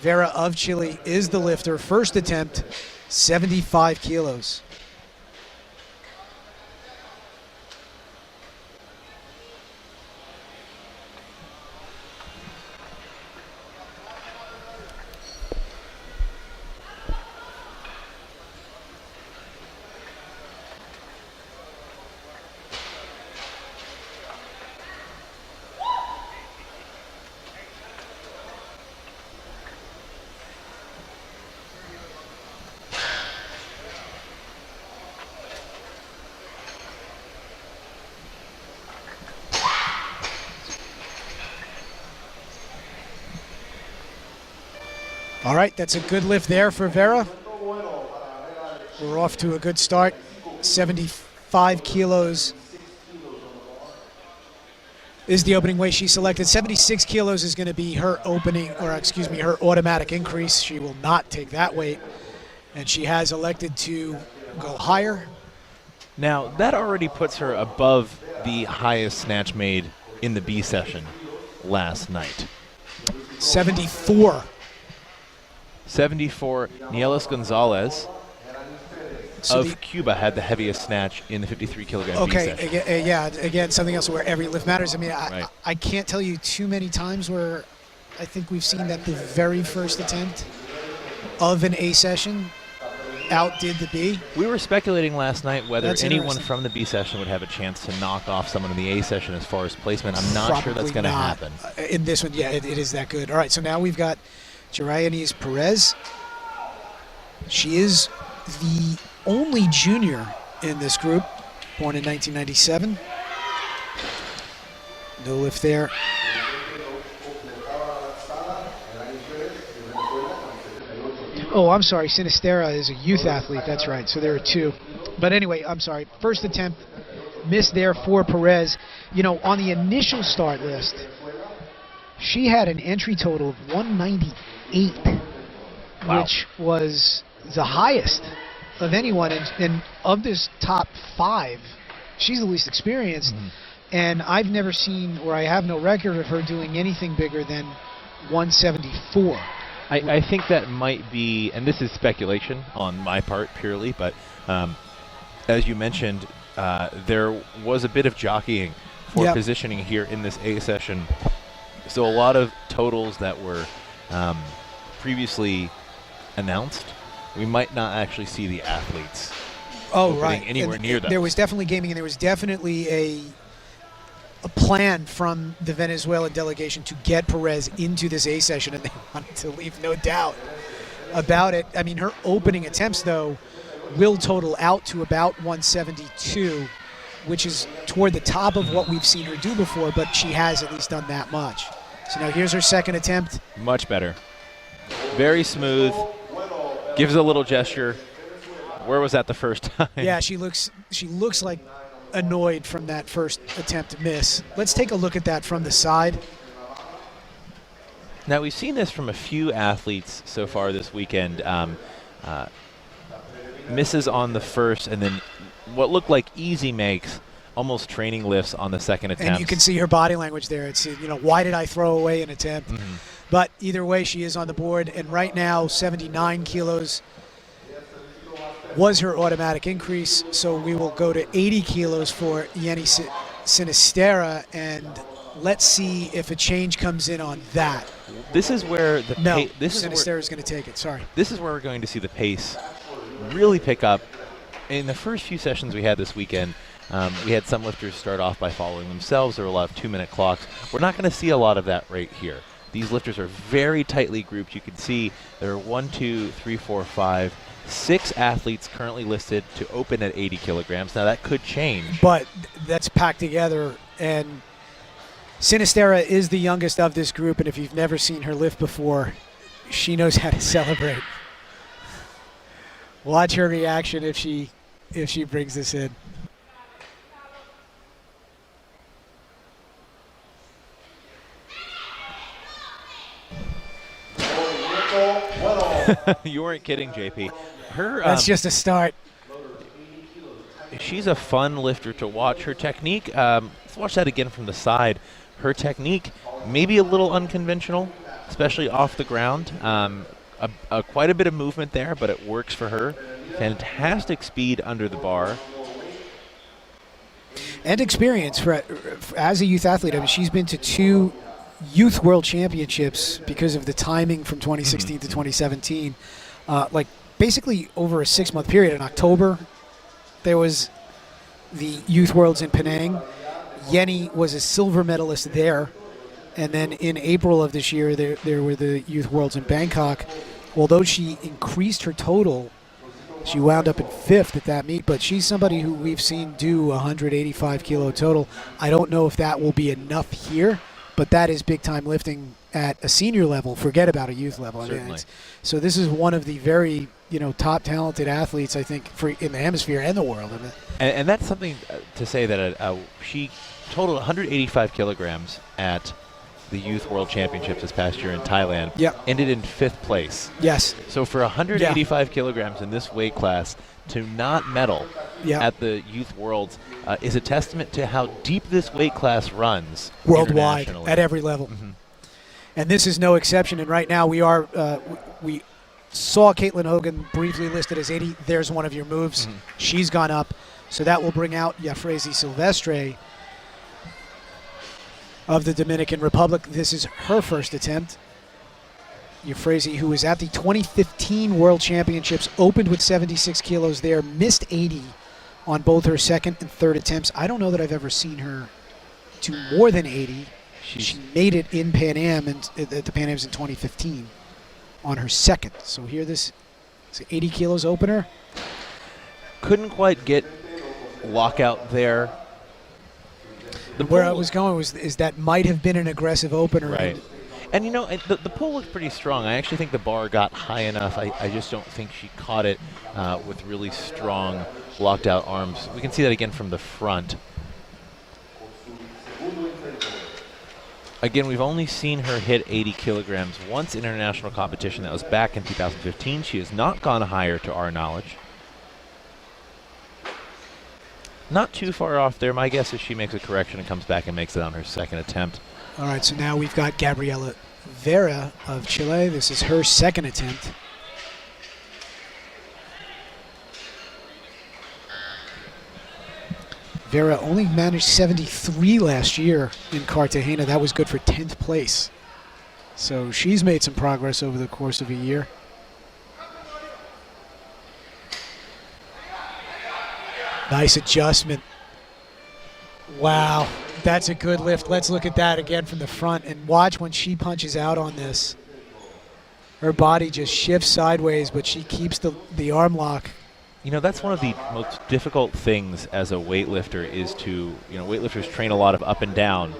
Vera of Chile is the lifter. First attempt, 75 kilos. All right, that's a good lift there for Vera. We're off to a good start. 75 kilos is the opening weight she selected. 76 kilos is going to be her opening, or excuse me, her automatic increase. She will not take that weight, and she has elected to go higher. Now, that already puts her above the highest snatch made in the B session last night. 74. 74, Nielis Gonzalez So of Cuba had the heaviest snatch in the 53 kilogram B session. Okay, again, something else where every lift matters. I mean, Right. I can't tell you too many times where I think we've seen that the very first attempt of an A session outdid the B. We were speculating last night whether That's anyone interesting. from the B session would have a chance to knock off someone in the A session as far as placement. I'm not sure that's going to happen. In this one, yeah, it is that good. All right, so now we've got Jarayanis Perez. She is the only junior in this group, born in 1997. No lift there. Oh, I'm sorry. Sinistera is a youth athlete. That's right. So there are two. But anyway, I'm sorry. First attempt missed there for Perez. You know, on the initial start list, she had an entry total of 198, Wow. which was the highest of anyone. And of this top five, she's the least experienced. And I've never seen, or I have no record of her doing anything bigger than 174. I think that might be, and this is speculation on my part purely, but as you mentioned, there was a bit of jockeying for Yep. positioning here in this A session. So a lot of totals that were previously announced, we might not actually see the athletes opening anywhere And near them. There was definitely gaming, and there was definitely a plan from the Venezuela delegation to get Perez into this A session, and they wanted to leave no doubt about it. I mean, her opening attempts, though, will total out to about 172, which is toward the top of what we've seen her do before, but she has at least done that much. So now here's her second attempt. Much better. Very smooth. Gives a little gesture. Where was that the first time? Yeah, she looks like annoyed from that first attempt miss. Let's take a look at that from the side. Now, we've seen this from a few athletes so far this weekend. Misses on the first, and then what looked like easy makes, almost training lifts on the second attempt. And you can see her body language there. It's, you know, why did I throw away an attempt? But either way, she is on the board, and right now 79 kilos was her automatic increase, so we will go to 80 kilos for Yeni Sinistera, and let's see if a change comes in on that. This is where the No, this Sinistera is going to take it. Sorry. This is where we're going to see the pace really pick up. In the first few sessions we had this weekend, we had some lifters start off by following themselves. There were a lot of 2-minute clocks. We're not going to see a lot of that right here. These lifters are very tightly grouped. You can see there are 1, 2, 3, 4, 5, 6 athletes currently listed to open at 80 kilograms. Now that could change. But that's packed together, and Sinistera is the youngest of this group, and if you've never seen her lift before, she knows how to celebrate. Watch her reaction if she brings this in. You weren't kidding, JP. That's just a start. She's a fun lifter to watch. Her technique, let's watch that again from the side. Her technique may be a little unconventional, especially off the ground. Quite a bit of movement there, but it works for her. Fantastic speed under the bar. And experience as a youth athlete. I mean, she's been to 2 youth world championships because of the timing from 2016 to 2017. Like basically over a 6-month period. In October, there was the youth worlds in Penang. Yenny was a silver medalist there. And then in April of this year, there were the youth worlds in Bangkok. Although she increased her total, she wound up in 5th at that meet, but she's somebody who we've seen do 185 kilo total. I don't know if that will be enough here, but that is big time lifting at a senior level. Forget about a youth level. Certainly. I mean, so this is one of the very top talented athletes, I think, in the hemisphere and the world. I mean, and that's something to say that she totaled 185 kilograms at the Youth World Championships this past year in Thailand. Yep. Ended in 5th place. Yes. So for 185 kilograms in this weight class to not medal at the Youth Worlds is a testament to how deep this weight class runs worldwide at every level. Mm-hmm. And this is no exception. And right now we saw Caitlin Hogan briefly listed as 80. There's one of your moves. Mm-hmm. She's gone up. So that will bring out Yafrezi Silvestre of the Dominican Republic. This is her first attempt. Yafrezi, who was at the 2015 World Championships, opened with 76 kilos there, missed 80 on both her second and third attempts. I don't know that I've ever seen her do more than 80. She made it in Pan Am and at the Pan Ams in 2015 on her second. So here this is 80 kilos opener. Couldn't quite get lockout there. Where I was going is that might have been an aggressive opener. Right. And the pull looked pretty strong. I actually think the bar got high enough. I just don't think she caught it with really strong locked out arms. We can see that again from the front. Again, we've only seen her hit 80 kilograms once in international competition. That was back in 2015. She has not gone higher to our knowledge. Not too far off there. My guess is she makes a correction and comes back and makes it on her second attempt. All right, so now we've got Gabriela Vera of Chile. This is her second attempt. Vera only managed 73 last year in Cartagena. That was good for 10th place. So she's made some progress over the course of a year. Nice adjustment. Wow, that's a good lift. Let's look at that again from the front and watch when she punches out on this. Her body just shifts sideways, but she keeps the arm lock. That's one of the most difficult things as a weightlifter is to, weightlifters train a lot of up and down,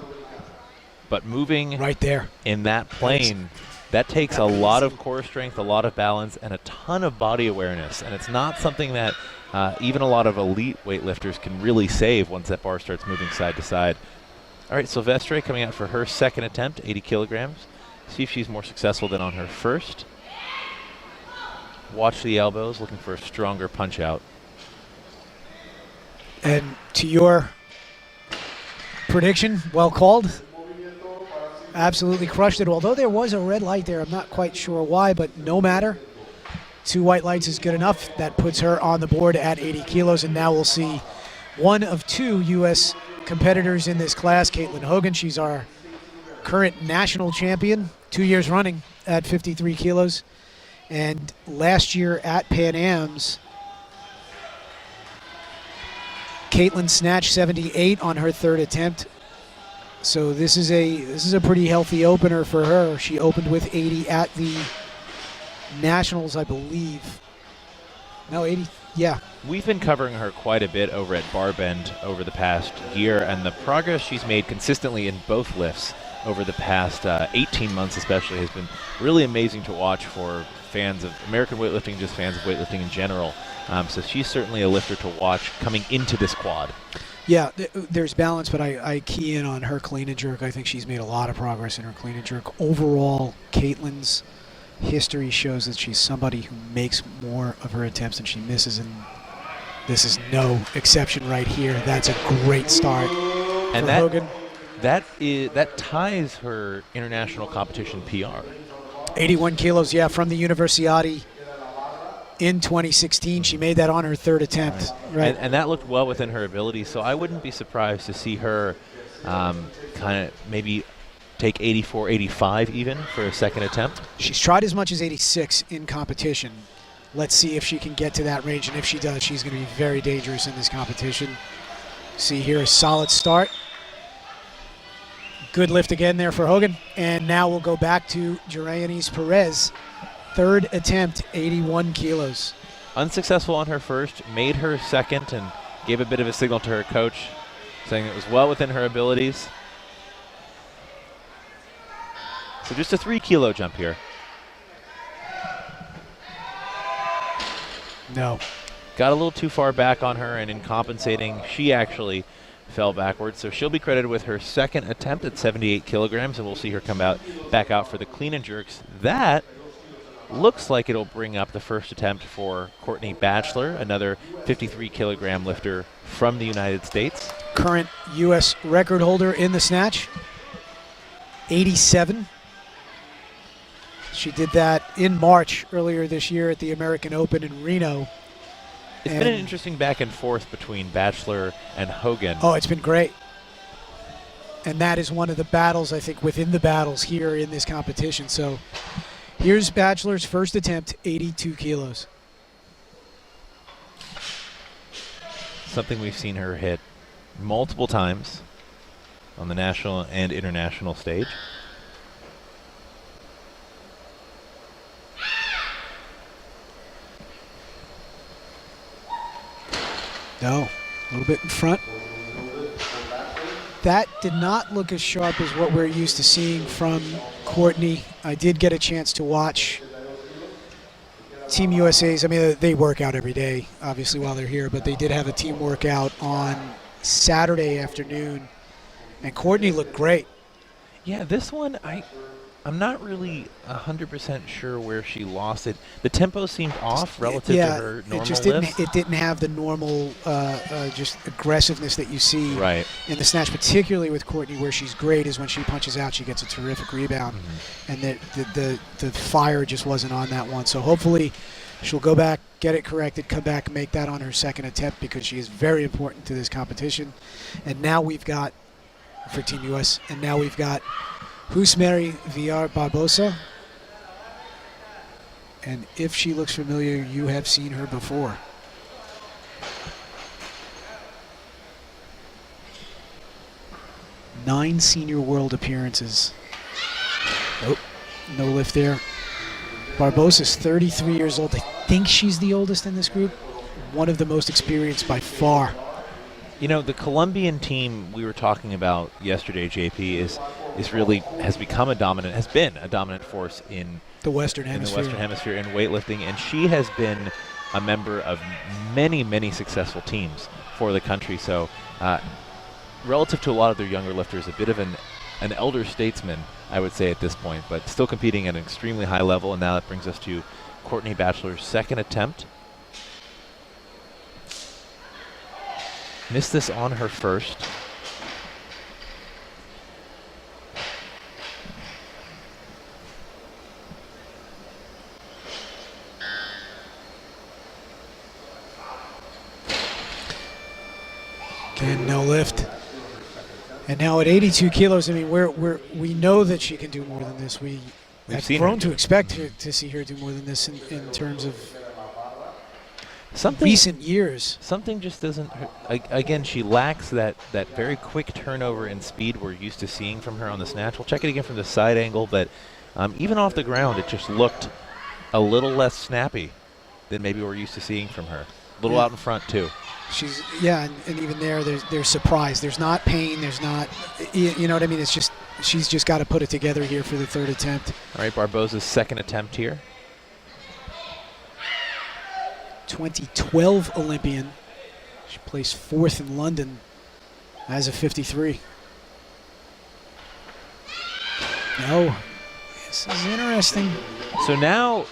but moving right there in that plane, that takes a lot of core strength, a lot of balance, and a ton of body awareness. And it's not something that even a lot of elite weightlifters can really save once that bar starts moving side to side. All right, Silvestre coming out for her second attempt, 80 kilograms. See if she's more successful than on her first. Watch the elbows, looking for a stronger punch out. And to your prediction, well called. Absolutely crushed it. Although there was a red light there, I'm not quite sure why, but no matter. 2 white lights is good enough. That puts her on the board at 80 kilos, and now we'll see one of 2 U.S. competitors in this class, Caitlin Hogan. She's our current national champion, 2 years running at 53 kilos. And last year at Pan Am's, Caitlin snatched 78 on her third attempt. So this is a pretty healthy opener for her. She opened with 80 at the Nationals, I believe. No, 80. Yeah. We've been covering her quite a bit over at Barbend over the past year, and the progress she's made consistently in both lifts over the past 18 months especially has been really amazing to watch for fans of American weightlifting, just fans of weightlifting in general. So she's certainly a lifter to watch coming into this quad. Yeah, there's balance, but I key in on her clean and jerk. I think she's made a lot of progress in her clean and jerk. Overall, Caitlin's history shows that she's somebody who makes more of her attempts than she misses, and this is no exception right here. That's a great start and for Hogan. That ties her international competition PR. 81 kilos, yeah, from the Universiade in 2016. She made that on her third attempt. Right. And that looked well within her ability, so I wouldn't be surprised to see her kind of maybe take 84, 85 even for a second attempt. She's tried as much as 86 in competition. Let's see if she can get to that range, and if she does, she's going to be very dangerous in this competition. See here, a solid start. Good lift again there for Hogan. And now we'll go back to Jarayanis Perez. Third attempt, 81 kilos. Unsuccessful on her first, made her second, and gave a bit of a signal to her coach, saying it was well within her abilities. So just a 3-kilo jump here. No. Got a little too far back on her, and in compensating, she actually fell backwards. So she'll be credited with her second attempt at 78 kilograms, and we'll see her come back out for the clean and jerks. That looks like it'll bring up the first attempt for Courtney Batchelor, another 53-kilogram lifter from the United States. Current U.S. record holder in the snatch, 87. She did that in March earlier this year at the American Open in Reno. It's been an interesting back and forth between Batchelor and Hogan. Oh, it's been great. And that is one of the battles, I think, within the battles here in this competition. So here's Batchelor's first attempt, 82 kilos. Something we've seen her hit multiple times on the national and international stage. No, a little bit in front. That did not look as sharp as what we're used to seeing from Courtney. I did get a chance to watch Team USA's. I mean, they work out every day, obviously, while they're here, but they did have a team workout on Saturday afternoon, and Courtney looked great. Yeah, this one, I'm not really 100% sure where she lost it. The tempo seemed off relative to her normal lifts. It didn't have the normal just aggressiveness that you see right in the snatch, particularly with Courtney, where she's great is when she punches out, she gets a terrific rebound, and the fire just wasn't on that one. So hopefully she'll go back, get it corrected, come back and make that on her second attempt, because she is very important to this competition. And now we've got, for Team US, and now we've got Husmeri Villar Barbosa. And if she looks familiar, you have seen her before. Nine senior world appearances. Oh, no lift there. Barbosa's 33 years old. I think she's the oldest in this group. One of the most experienced by far. You know, the Colombian team we were talking about yesterday, JP, has been a dominant force in the Western Hemisphere in weightlifting, and she has been a member of many, many successful teams for the country. So, relative to a lot of their younger lifters, a bit of an elder statesman, I would say, at this point, but still competing at an extremely high level. And now that brings us to Courtney Batchelor's second attempt. Missed this on her first. Again, no lift. And now at 82 kilos, I mean, we know that she can do more than this. We've grown to expect to see her do more than this in terms of recent years. Something just doesn't. Again, she lacks that very quick turnover and speed we're used to seeing from her on the snatch. We'll check it again from the side angle, but even off the ground, it just looked a little less snappy than maybe we're used to seeing from her. A little out in front too. She's and even there's surprise. There's not pain. There's not, you know what I mean. It's just she's just got to put it together here for the third attempt. All right, Barbosa's second attempt here. 2012 Olympian. She placed fourth in London as a 53. No, this is interesting. So now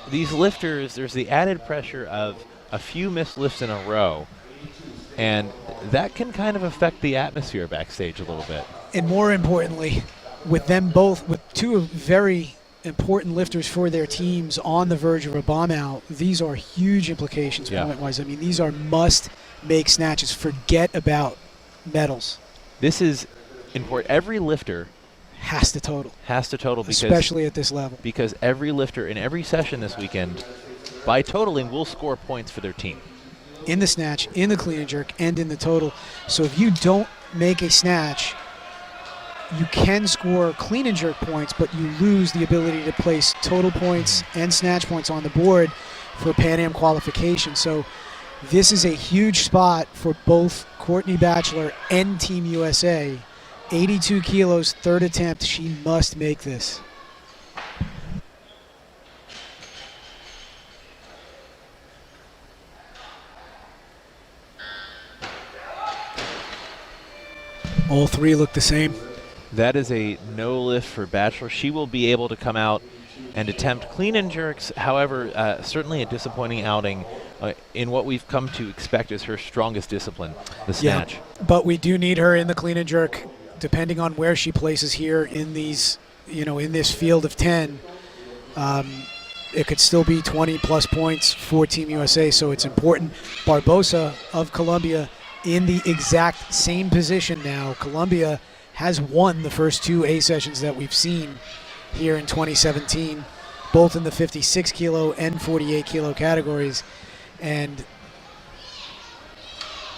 these lifters, there's the added pressure of a few missed lifts in a row, and that can kind of affect the atmosphere backstage a little bit. And more importantly, with them both, with two very important lifters for their teams on the verge of a bomb out, these are huge implications point-wise. I mean, these are must-make snatches. Forget about medals. This is important. Every lifter has to total. Because, especially at this level. Because every lifter in every session this weekend, by totaling, will score points for their team. In the snatch, in the clean and jerk, and in the total. So if you don't make a snatch, you can score clean and jerk points, but you lose the ability to place total points and snatch points on the board for Pan Am qualification. So this is a huge spot for both Courtney Batchelor and Team USA. 82 kilos, third attempt. She must make this. All three look the same. That is a no lift for Batchelor. She will be able to come out and attempt clean and jerks. However, certainly a disappointing outing in what we've come to expect as her strongest discipline, the snatch. Yeah, but we do need her in the clean and jerk, depending on where she places here in these, in this field of 10. It could still be 20-plus points for Team USA, so it's important. Barbosa of Colombia in the exact same position now. Colombia has won the first two A sessions that we've seen here in 2017, both in the 56 kilo and 48 kilo categories. And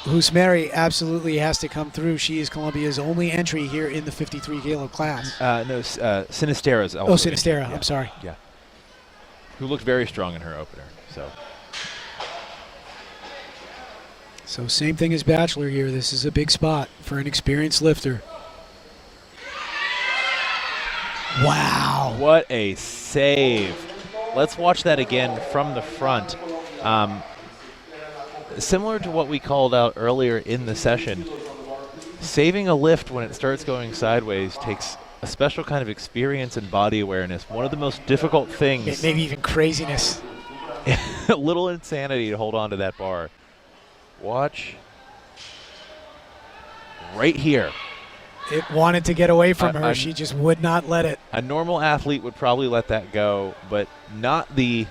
Husmeri absolutely has to come through. She is Colombia's only entry here in the 53 kilo class. Sinistera's also. Oh, Sinistera, yeah. I'm sorry. Yeah. Who looked very strong in her opener. So same thing as Batchelor here. This is a big spot for an experienced lifter. Wow. What a save. Let's watch that again from the front. Similar to what we called out earlier in the session, saving a lift when it starts going sideways takes a special kind of experience and body awareness. One of the most difficult things. Maybe even craziness. A little insanity to hold on to that bar. Watch. Right here. It wanted to get away from her. She just would not let it. A normal athlete would probably let that go, but not the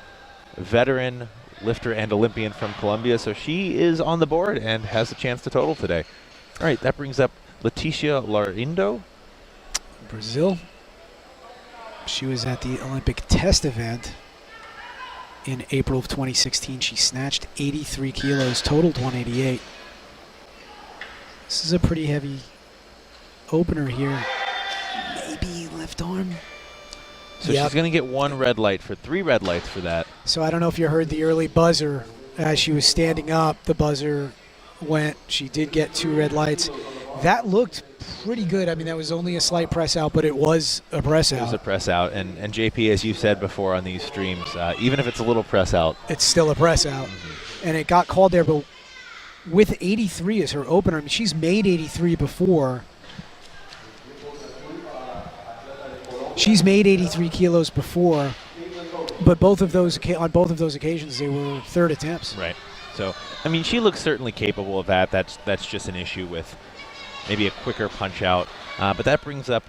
veteran lifter and Olympian from Colombia. So she is on the board and has a chance to total today. All right, that brings up Leticia Larindo. Brazil. She was at the Olympic test event in April of 2016. She snatched 83 kilos, totaled 188. This is a pretty heavy opener here. Maybe left arm. So she's going to get three red lights for that. So I don't know if you heard the early buzzer. As she was standing up, the buzzer went. She did get 2 red lights. That looked pretty good. I mean, that was only a slight press out, but it was a press out. It was a press out. And JP, as you've said before on these streams, even if it's a little press out, it's still a press out. Mm-hmm. And it got called there, but with 83 as her opener, I mean, she's made 83 before. She's made 83 kilos before, but on both of those occasions, they were third attempts. Right. So, I mean, she looks certainly capable of that. That's just an issue with maybe a quicker punch out. But that brings up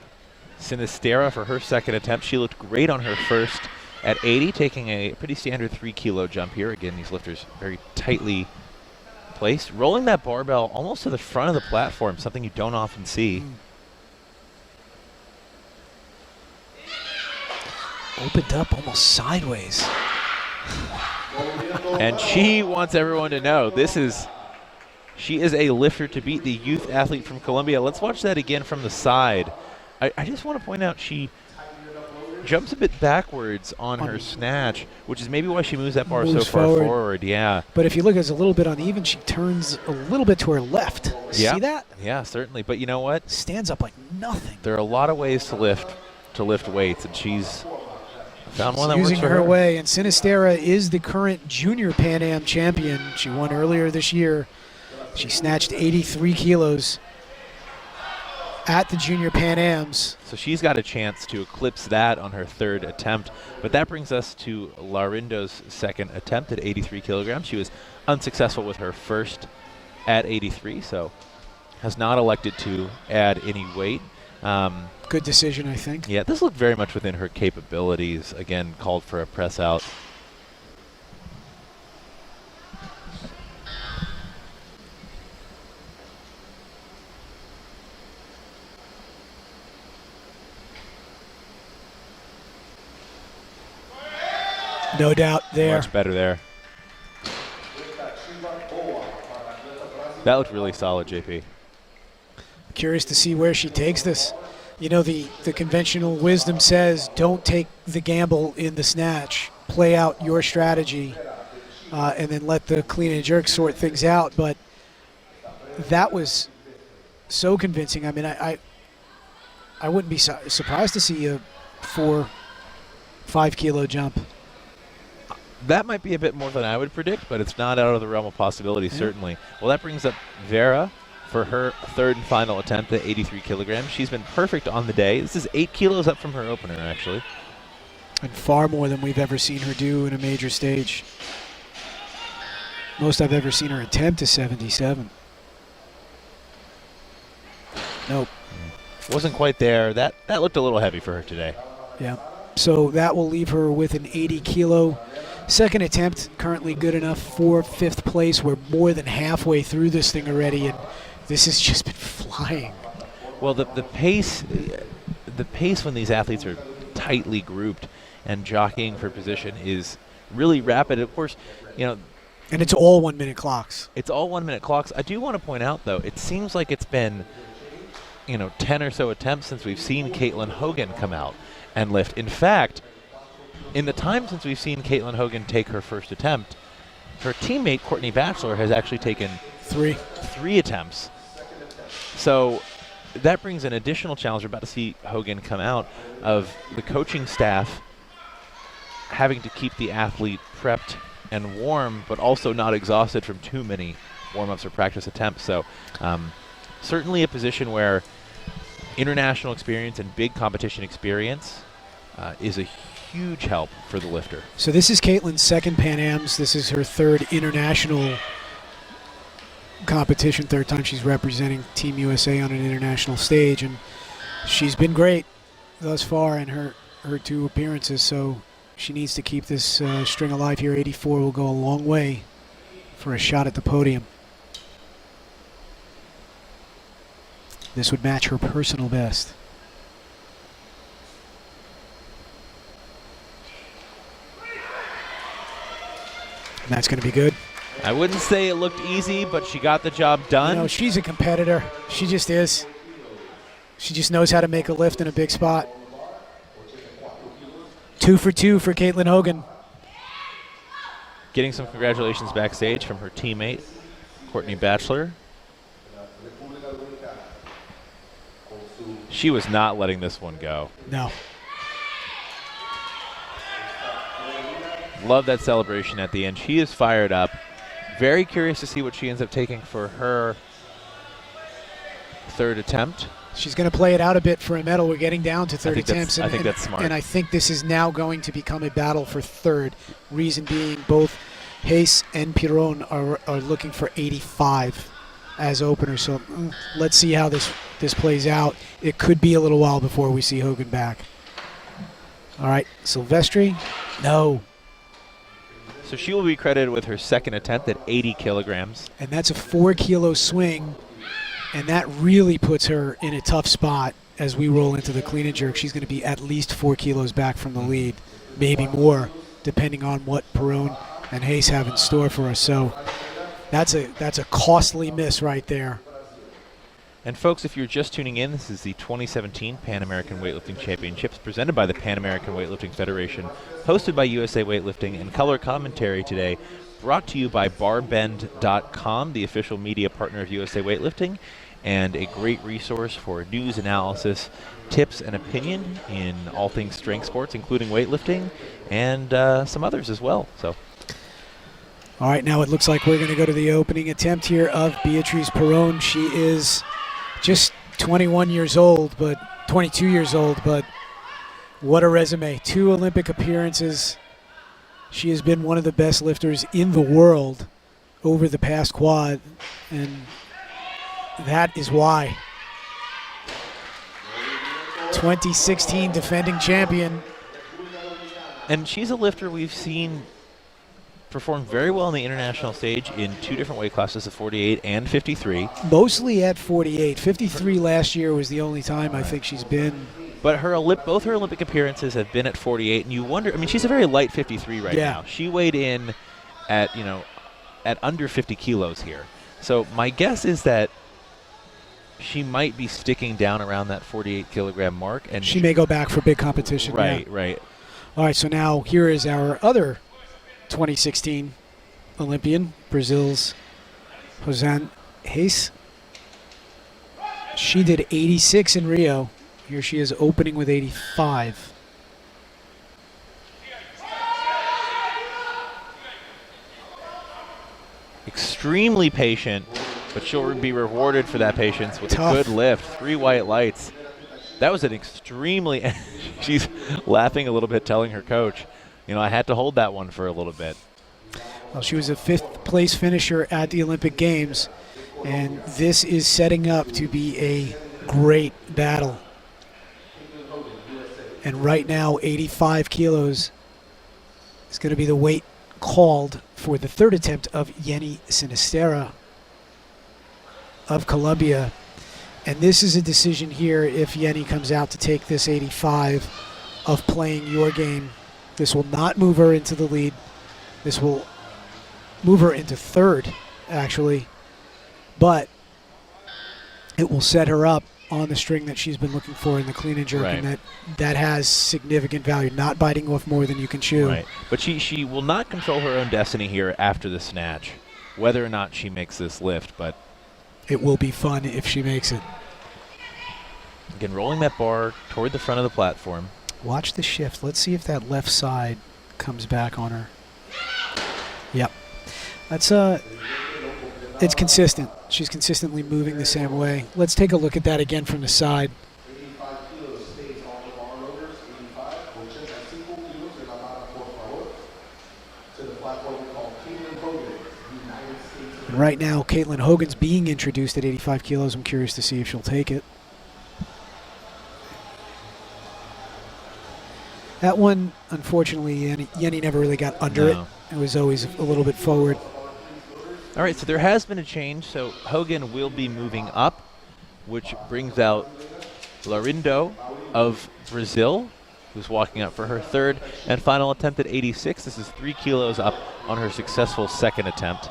Sinistera for her second attempt. She looked great on her first at 80, taking a pretty standard 3 kilo jump here. Again, these lifters very tightly placed. Rolling that barbell almost to the front of the platform, something you don't often see. Opened up almost sideways. And she wants everyone to know she is a lifter to beat, the youth athlete from Colombia. Let's watch that again from the side. I just want to point out she jumps a bit backwards on her snatch, which is maybe why she moves that bar so far forward. Yeah. But if you look, it's a little bit uneven. She turns a little bit to her left. Yeah. See that? Yeah, certainly. But you know what? Stands up like nothing. There are a lot of ways to lift weights, and she's found one that works using for her way. And Sinistera is the current junior Pan Am champion. She won earlier this year. She snatched 83 kilos at the junior Pan Ams. So she's got a chance to eclipse that on her third attempt. But that brings us to Larindo's second attempt at 83 kilograms. She was unsuccessful with her first at 83, so has not elected to add any weight. Good decision, I think. Yeah, this looked very much within her capabilities. Again, called for a press out. No doubt there. Much better there. That looked really solid, JP. Curious to see where she takes this. You know, the conventional wisdom says don't take the gamble in the snatch. Play out your strategy and then let the clean and jerk sort things out. But that was so convincing. I mean, I wouldn't be surprised to see a 4-5 kilo jump. That might be a bit more than I would predict, but it's not out of the realm of possibility, certainly. Well, that brings up Vera for her third and final attempt at 83 kilograms. She's been perfect on the day. This is 8 kilos up from her opener, actually. And far more than we've ever seen her do in a major stage. Most I've ever seen her attempt is 77. Nope. Wasn't quite there. That looked a little heavy for her today. Yeah. So that will leave her with an 80 kilo second attempt, currently good enough for 5th place. We're more than halfway through this thing already, and this has just been flying. Well, the pace when these athletes are tightly grouped and jockeying for position is really rapid. Of course, you know. And it's all 1 minute clocks. It's all 1 minute clocks. I do want to point out, though, it seems like it's been, 10 or so attempts since we've seen Caitlin Hogan come out and lift. In fact, in the time since we've seen Caitlin Hogan take her first attempt, her teammate Courtney Batchelor has actually taken three attempts. So that brings an additional challenge. We're about to see Hogan come out of the coaching staff having to keep the athlete prepped and warm, but also not exhausted from too many warm-ups or practice attempts. So certainly a position where international experience and big competition experience is a huge help for the lifter. So this is Caitlin's second Pan Ams. This is her third international competition, third time she's representing Team USA on an international stage, and she's been great thus far in her 2 appearances, so she needs to keep this string alive here. 84 will go a long way for a shot at the podium. This would match her personal best. And that's going to be good. I wouldn't say it looked easy, but she got the job done. No, she's a competitor. She just is. She just knows how to make a lift in a big spot. 2 for 2 for Caitlin Hogan. Getting some congratulations backstage from her teammate, Courtney Batchelor. She was not letting this one go. No. Love that celebration at the end. She is fired up. Very curious to see what she ends up taking for her third attempt. She's going to play it out a bit for a medal. We're getting down to third attempts. I think that's smart. And I think this is now going to become a battle for third. Reason being both Hayes and Piron are looking for 85 as openers. So let's see how this plays out. It could be a little while before we see Hogan back. All right, Silvestri, no. So she will be credited with her second attempt at 80 kilograms. And that's a 4 kilo swing. And that really puts her in a tough spot as we roll into the clean and jerk. She's going to be at least 4 kilos back from the lead, maybe more, depending on what Perone and Hayes have in store for us. So that's a costly miss right there. And folks, if you're just tuning in, this is the 2017 Pan American Weightlifting Championships presented by the Pan American Weightlifting Federation, hosted by USA Weightlifting, and color commentary today brought to you by barbend.com, the official media partner of USA Weightlifting, and a great resource for news, analysis, tips, and opinion in all things strength sports, including weightlifting, and some others as well. So, all right, now it looks like we're going to go to the opening attempt here of Beatriz Perón. She is just 22 years old, but what a resume. 2 Olympic appearances. She has been one of the best lifters in the world over the past quad, and that is why. 2016 defending champion. And she's a lifter we've seen perform very well on the international stage in 2 different weight classes of 48 and 53. Mostly at 48. 53 last year was the only time I think she's been. But both her Olympic appearances have been at 48, and you wonder, I mean, she's a very light 53 right now. She weighed in at, at under 50 kilos here. So my guess is that she might be sticking down around that 48 kilogram mark. And she may go back for big competition. Right, right. All right, so now here is our other 2016 Olympian, Brazil's Rosanne Reis. She did 86 in Rio. Here she is opening with 85. Extremely patient, but she'll be rewarded for that patience with Tough. a good lift. 3 white lights. That was an extremely, she's laughing a little bit, telling her coach, I had to hold that one for a little bit. Well, she was a 5th place finisher at the Olympic Games, and this is setting up to be a great battle. And right now, 85 kilos is going to be the weight called for the 3rd attempt of Yeni Sinistera of Colombia. And this is a decision here if Yeni comes out to take this 85 of playing your game. This will not move her into the lead. This will move her into 3rd, actually. But it will set her up on the string that she's been looking for in the clean and jerk, right. and that has significant value, not biting off more than you can chew. Right. But she will not control her own destiny here after the snatch, whether or not she makes this lift, but it will be fun if she makes it. Again, rolling that bar toward the front of the platform. Watch the shift. Let's see if that left side comes back on her. Yep. That's it's consistent. She's consistently moving the same way. Let's take a look at that again from the side. And right now, Caitlin Hogan's being introduced at 85 kilos. I'm curious to see if she'll take it. That one, unfortunately, Yeni never really got under it. It was always a little bit forward. All right, so there has been a change. So Hogan will be moving up, which brings out Larindo of Brazil, who's walking up for her 3rd and final attempt at 86. This is 3 kilos up on her successful 2nd attempt.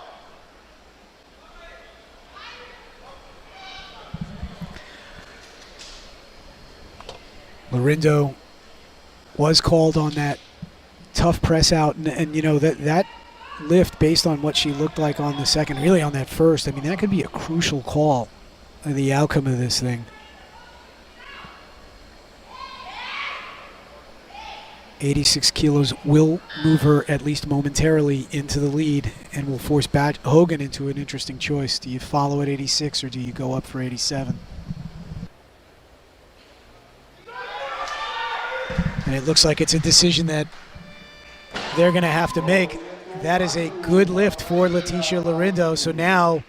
Larindo was called on that tough press out, and that lift based on what she looked like on the 2nd, really on that 1st. I mean, that could be a crucial call in the outcome of this thing. 86 kilos will move her at least momentarily into the lead and will force back Hogan into an interesting choice. Do you follow at 86 or do you go up for 87? And it looks like it's a decision that they're going to have to make. That is a good lift for Leticia Larindo. So now,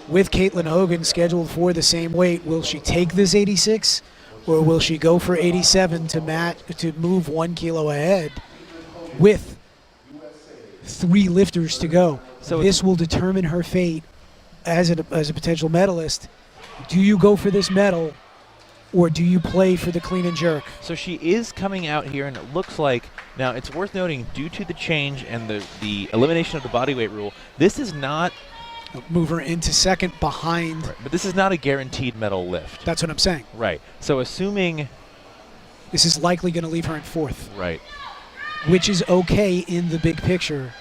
with Caitlin Hogan scheduled for the same weight, will she take this 86, or will she go for 87 to move 1 kilo ahead with 3 lifters to go? So this will determine her fate as a potential medalist. Do you go for this medal, or do you play for the clean and jerk? So she is coming out here, and it looks like, now it's worth noting, due to the change and the elimination of the bodyweight rule, this is not... Move her into 2nd behind. Right, but this is not a guaranteed medal lift. That's what I'm saying. Right. So assuming... This is likely going to leave her in 4th. Right. Which is okay in the big picture,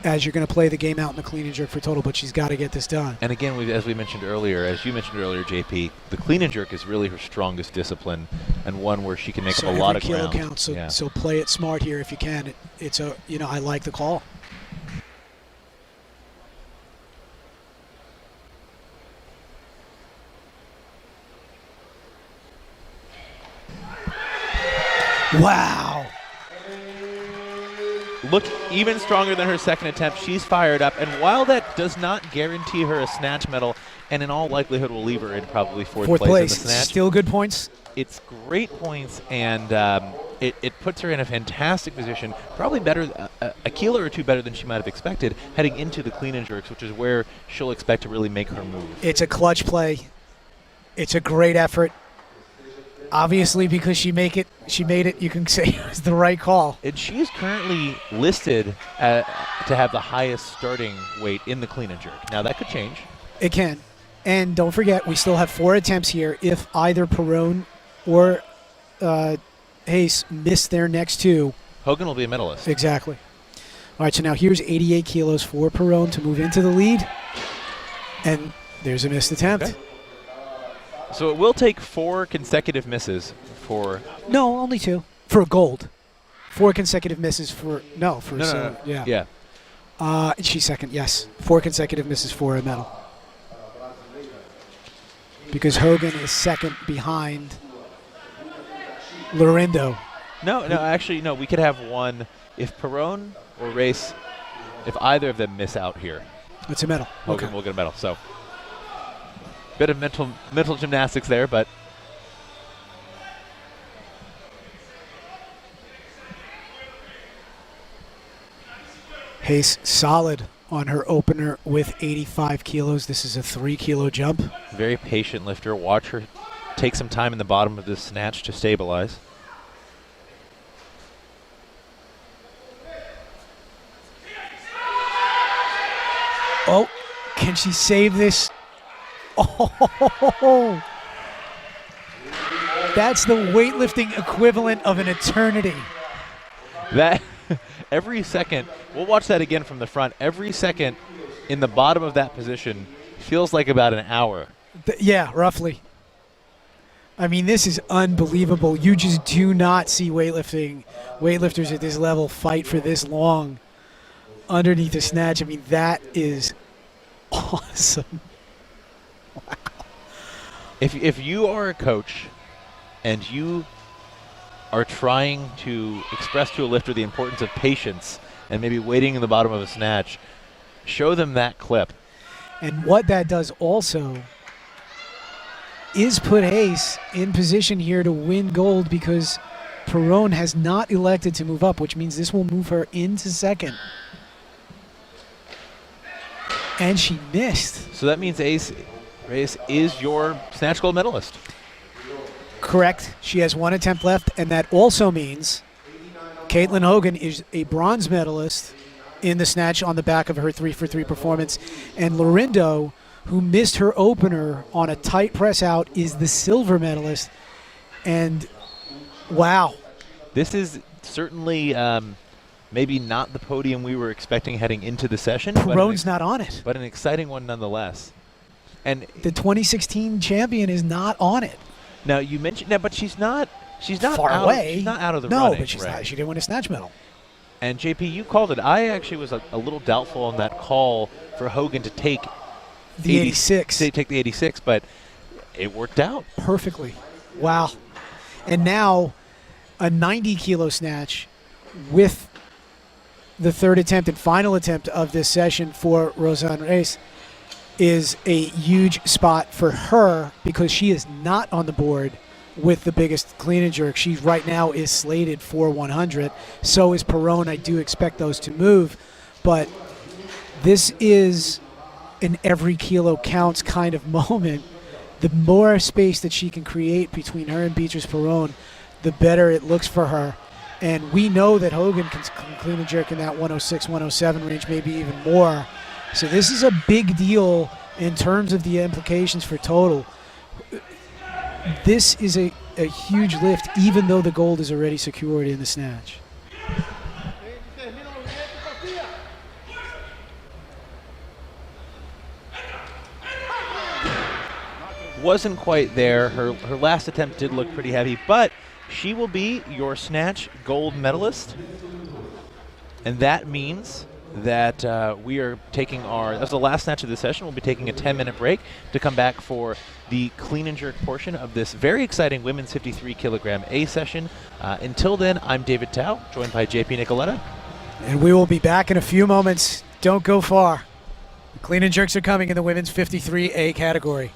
as you're going to play the game out in the clean and jerk for total, but she's got to get this done. And again, as you mentioned earlier, JP, the clean and jerk is really her strongest discipline, and one where she can make up a lot of ground. Every kilo counts, so play it smart here if you can. I like the call. Wow. looked even stronger than her second attempt. She's fired up, and while that does not guarantee her a snatch medal, and in all likelihood will leave her in probably fourth place in the snatch, still good points. it's great points, and it puts her in a fantastic position, probably better, a kilo or two better than she might have expected, heading into the clean and jerks, which is where she'll expect to really make her move. It's a clutch play. It's a great effort. Obviously, because she made it, you can say it was the right call. And she's currently listed to have the highest starting weight in the clean and jerk. Now, that could change. It can. And don't forget, we still have 4 attempts here. If either Perrone or Hayes miss their next 2. Hogan will be a medalist. Exactly. All right, so now here's 88 kilos for Perrone to move into the lead. And there's a missed attempt. Okay. So it will take 4 consecutive misses for... No, only 2. For gold. 4 consecutive misses for... No. Yeah. Yeah. She's second, yes. 4 consecutive misses for a medal. Because Hogan is second behind Lorindo. No, actually, no. We could have one if Perrone or Race, if either of them miss out here. It's a medal. Hogan will get a medal. So, bit of mental gymnastics there, but Hayes solid on her opener with 85 kilos. This is a 3-kilo jump. very patient lifter. Watch her take some time in the bottom of this snatch to stabilize. Oh, can she save this? Oh, that's the weightlifting equivalent of an eternity. That every second, we'll watch that again from the front. Every second in the bottom of that position feels like about an hour. Yeah, roughly. I mean, this is unbelievable. You just do not see weightlifters at this level fight for this long underneath a snatch. I mean, that is awesome. Wow. If you are a coach and you are trying to express to a lifter the importance of patience and maybe waiting in the bottom of a snatch, show them that clip. And what that does also is put Hayes in position here to win gold because Perrone has not elected to move up, which means this will move her into second. And she missed. So that means Reyes is your snatch gold medalist. Correct. She has 1 attempt left, and that also means Caitlin Hogan is a bronze medalist in the snatch on the back of her 3-for-3 performance. And Lorindo, who missed her opener on a tight press out, is the silver medalist. And wow. This is certainly maybe not the podium we were expecting heading into the session. Perrone's not on it. But an exciting one nonetheless. And the 2016 champion is not on it. Now you mentioned but she's not far away. She's not out of the running. running. No, but she's not. She didn't win a snatch medal. And JP, you called it. I actually was a little doubtful on that call for Hogan to take the 86. To take the 86, but it worked out perfectly. Wow. And now a 90-kilo snatch with the 3rd attempt and final attempt of this session for Rosanne Reyes is a huge spot for her because she is not on the board with the biggest clean and jerk. She right now is slated for 100. So is Perrone. I do expect those to move. But this is an every kilo counts kind of moment. The more space that she can create between her and Beatrice Perrone, the better it looks for her. And we know that Hogan can clean and jerk in that 106, 107 range, maybe even more. So this is a big deal in terms of the implications for total. This is a huge lift, even though the gold is already secured in the snatch. Wasn't quite there. Her last attempt did look pretty heavy, but she will be your snatch gold medalist. And that means that we are taking that's the last snatch of the session. We'll be taking a 10-minute break to come back for the clean and jerk portion of this very exciting women's 53-kilogram A session. Until then, I'm David Tao, joined by JP Nicoletta. And we will be back in a few moments. Don't go far. The clean and jerks are coming in the women's 53A category.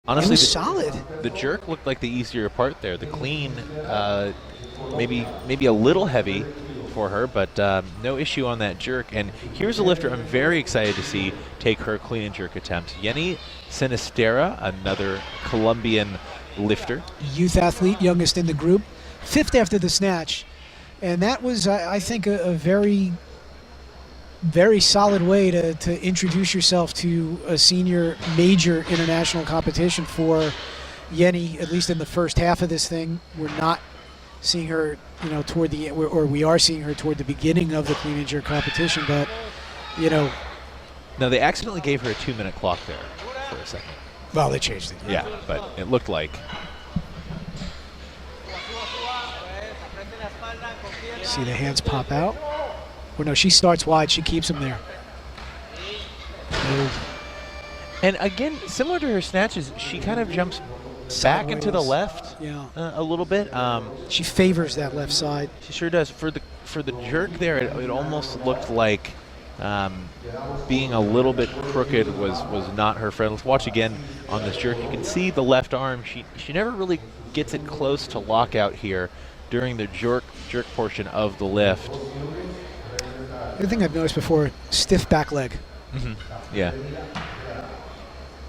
It Honestly, was solid. the jerk looked like the easier part there. The clean, maybe a little heavy for her, but no issue on that jerk. And here's a lifter I'm very excited to see take her clean and jerk attempt. Yenny Sinistera, another Colombian lifter. Youth athlete, youngest in the group, 5th after the snatch. And that was, I think, a very, very solid way to introduce yourself to a senior major international competition for Yenny, at least in the first half of this thing. We're not seeing her, toward the, or we are seeing her toward the beginning of the clean and jerk competition, but, No, they accidentally gave her a 2-minute clock there for a second. Well, they changed it. Yeah, but it looked like. See the hands pop out. Or no, she starts wide. She keeps them there. And again, similar to her snatches, she kind of jumps back into the left a little bit. She favors that left side. She sure does. For the jerk there, it almost looked like being a little bit crooked was not her friend. Let's watch again on this jerk. You can see the left arm. She never really gets it close to lockout here during the jerk portion of the lift. The other thing I've noticed before, stiff back leg. Mm-hmm. Yeah.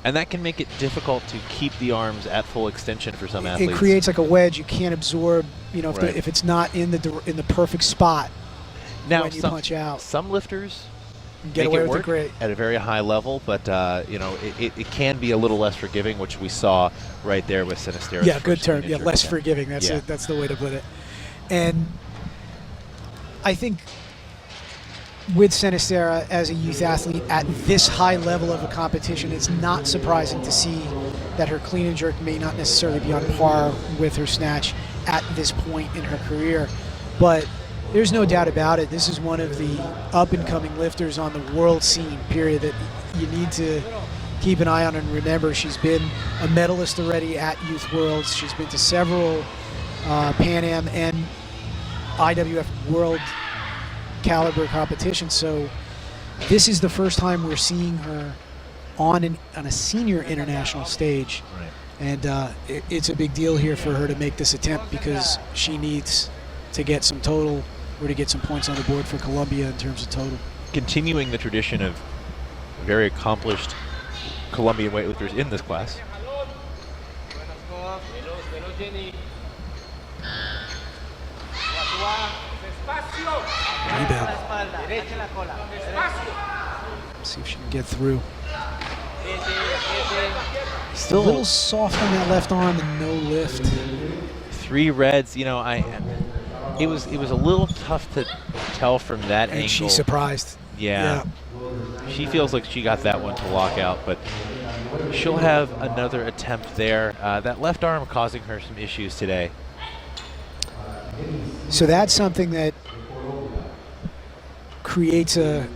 And that can make it difficult to keep the arms at full extension for some athletes. It creates like a wedge you can't absorb, Right. if it's not in the perfect spot. Now, when you punch out. Some lifters Get make away it with work it great. at a very high level, but it can be a little less forgiving, which we saw right there with Sinistera's Yeah, first good term. clean Yeah, and less jerk forgiving. attempt. That's the way to put it. And I think with Sinistera as a youth athlete at this high level of a competition, it's not surprising to see that her clean and jerk may not necessarily be on par with her snatch at this point in her career. But there's no doubt about it. This is one of the up-and-coming lifters on the world scene, period, that you need to keep an eye on and remember. She's been a medalist already at Youth Worlds. She's been to several Pan Am and IWF World caliber competitions. So this is the first time we're seeing her on a senior international stage. Right. And it's a big deal here for her to make this attempt because she needs to get some total or to get some points on the board for Colombia in terms of total. Continuing the tradition of very accomplished Colombian weightlifters in this class. Rebound. See if she can get through. Still a little soft on that left arm and no lift. 3 reds. It was a little tough to tell from that And angle. she's surprised. Yeah. She feels like she got that one to lock out, but she'll have another attempt there. That left arm causing her some issues today. So that's something that creates a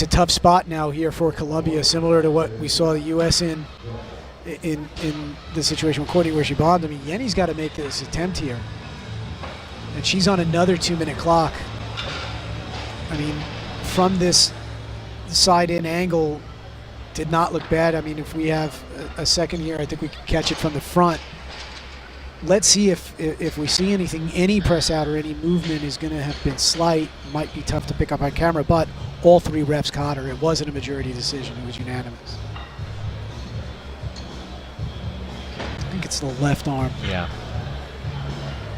tough spot now here for Colombia, similar to what we saw the U.S. in the situation with Courtney where she bombed. I mean, Yenny's got to make this attempt here. And she's on another 2-minute clock. I mean, from this side-in angle, did not look bad. I mean, if we have a second here, I think we can catch it from the front. Let's see if we see anything. Any press out or any movement is going to have been slight. Might be tough to pick up on camera, but all 3 refs caught her. It wasn't a majority decision. It was unanimous. I think it's the left arm. Yeah.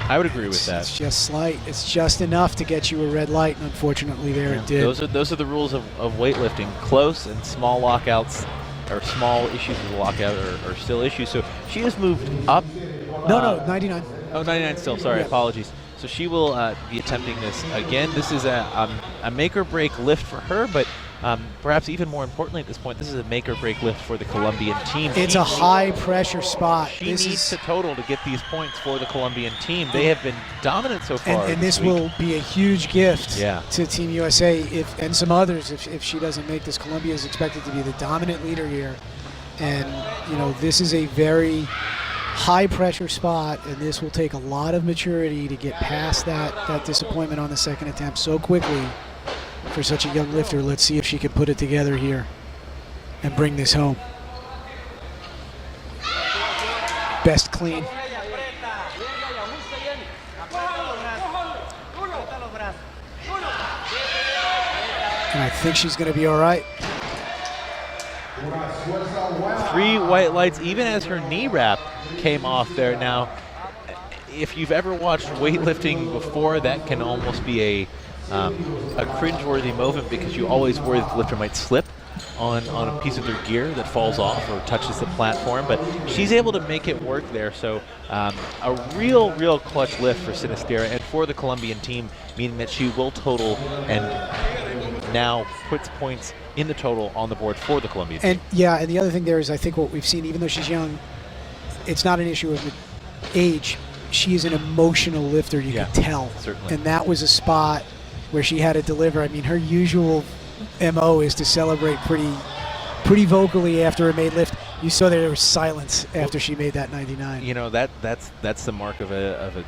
I would agree with that. It's just slight. It's just enough to get you a red light, and unfortunately there it did. Those are the rules of weightlifting. Close and small lockouts or small issues with the lockout are still issues. So she has moved up. No, 99. Oh, 99 still. Sorry, Yeah. apologies. So she will be attempting this again. This is a make or break lift for her, but perhaps even more importantly at this point, this is a make or break lift for the Colombian team. It's a high pressure spot. She needs to total to get these points for the Colombian team. They have been dominant so far. And this week. will be a huge gift Yeah. to Team USA and some others if she doesn't make this. Colombia is expected to be the dominant leader here. And, this is a very high pressure spot, and this will take a lot of maturity to get past that disappointment on the second attempt so quickly for such a young lifter. Let's see if she can put it together here and bring this home. Best clean. And I think she's going to be all right. 3 white lights, even as her knee wrap came off there. Now, if you've ever watched weightlifting before, that can almost be a cringeworthy moment because you always worry that the lifter might slip on a piece of their gear that falls off or touches the platform. But she's able to make it work there. So a real clutch lift for Sinistera and for the Colombian team, meaning that she will total and now puts points in the total on the board for the Colombian team. And the other thing there is, I think what we've seen, even though she's young, it's not an issue of age. She is an emotional lifter, you can tell. Certainly. And that was a spot where she had to deliver. I mean, her usual MO is to celebrate pretty vocally after a made lift. You saw there was silence after she made that 99. That's the mark of a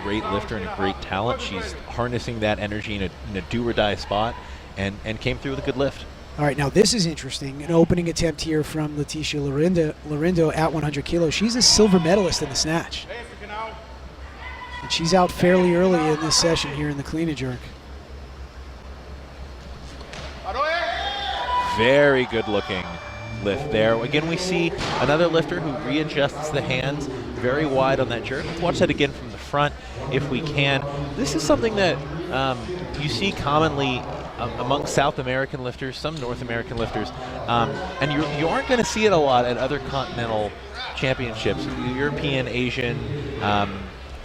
great lifter and a great talent. She's harnessing that energy in a do-or-die spot and came through with a good lift. All right, now this is interesting. An opening attempt here from Leticia Lorindo at 100 kilos. She's a silver medalist in the snatch. And she's out fairly early in this session here in the clean and jerk. Very good looking lift there. Again, we see another lifter who readjusts the hands very wide on that jerk. Let's watch that again from the front if we can. This is something that you see commonly among South American lifters, some North American lifters, and you aren't going to see it a lot at other continental championships, European, Asian,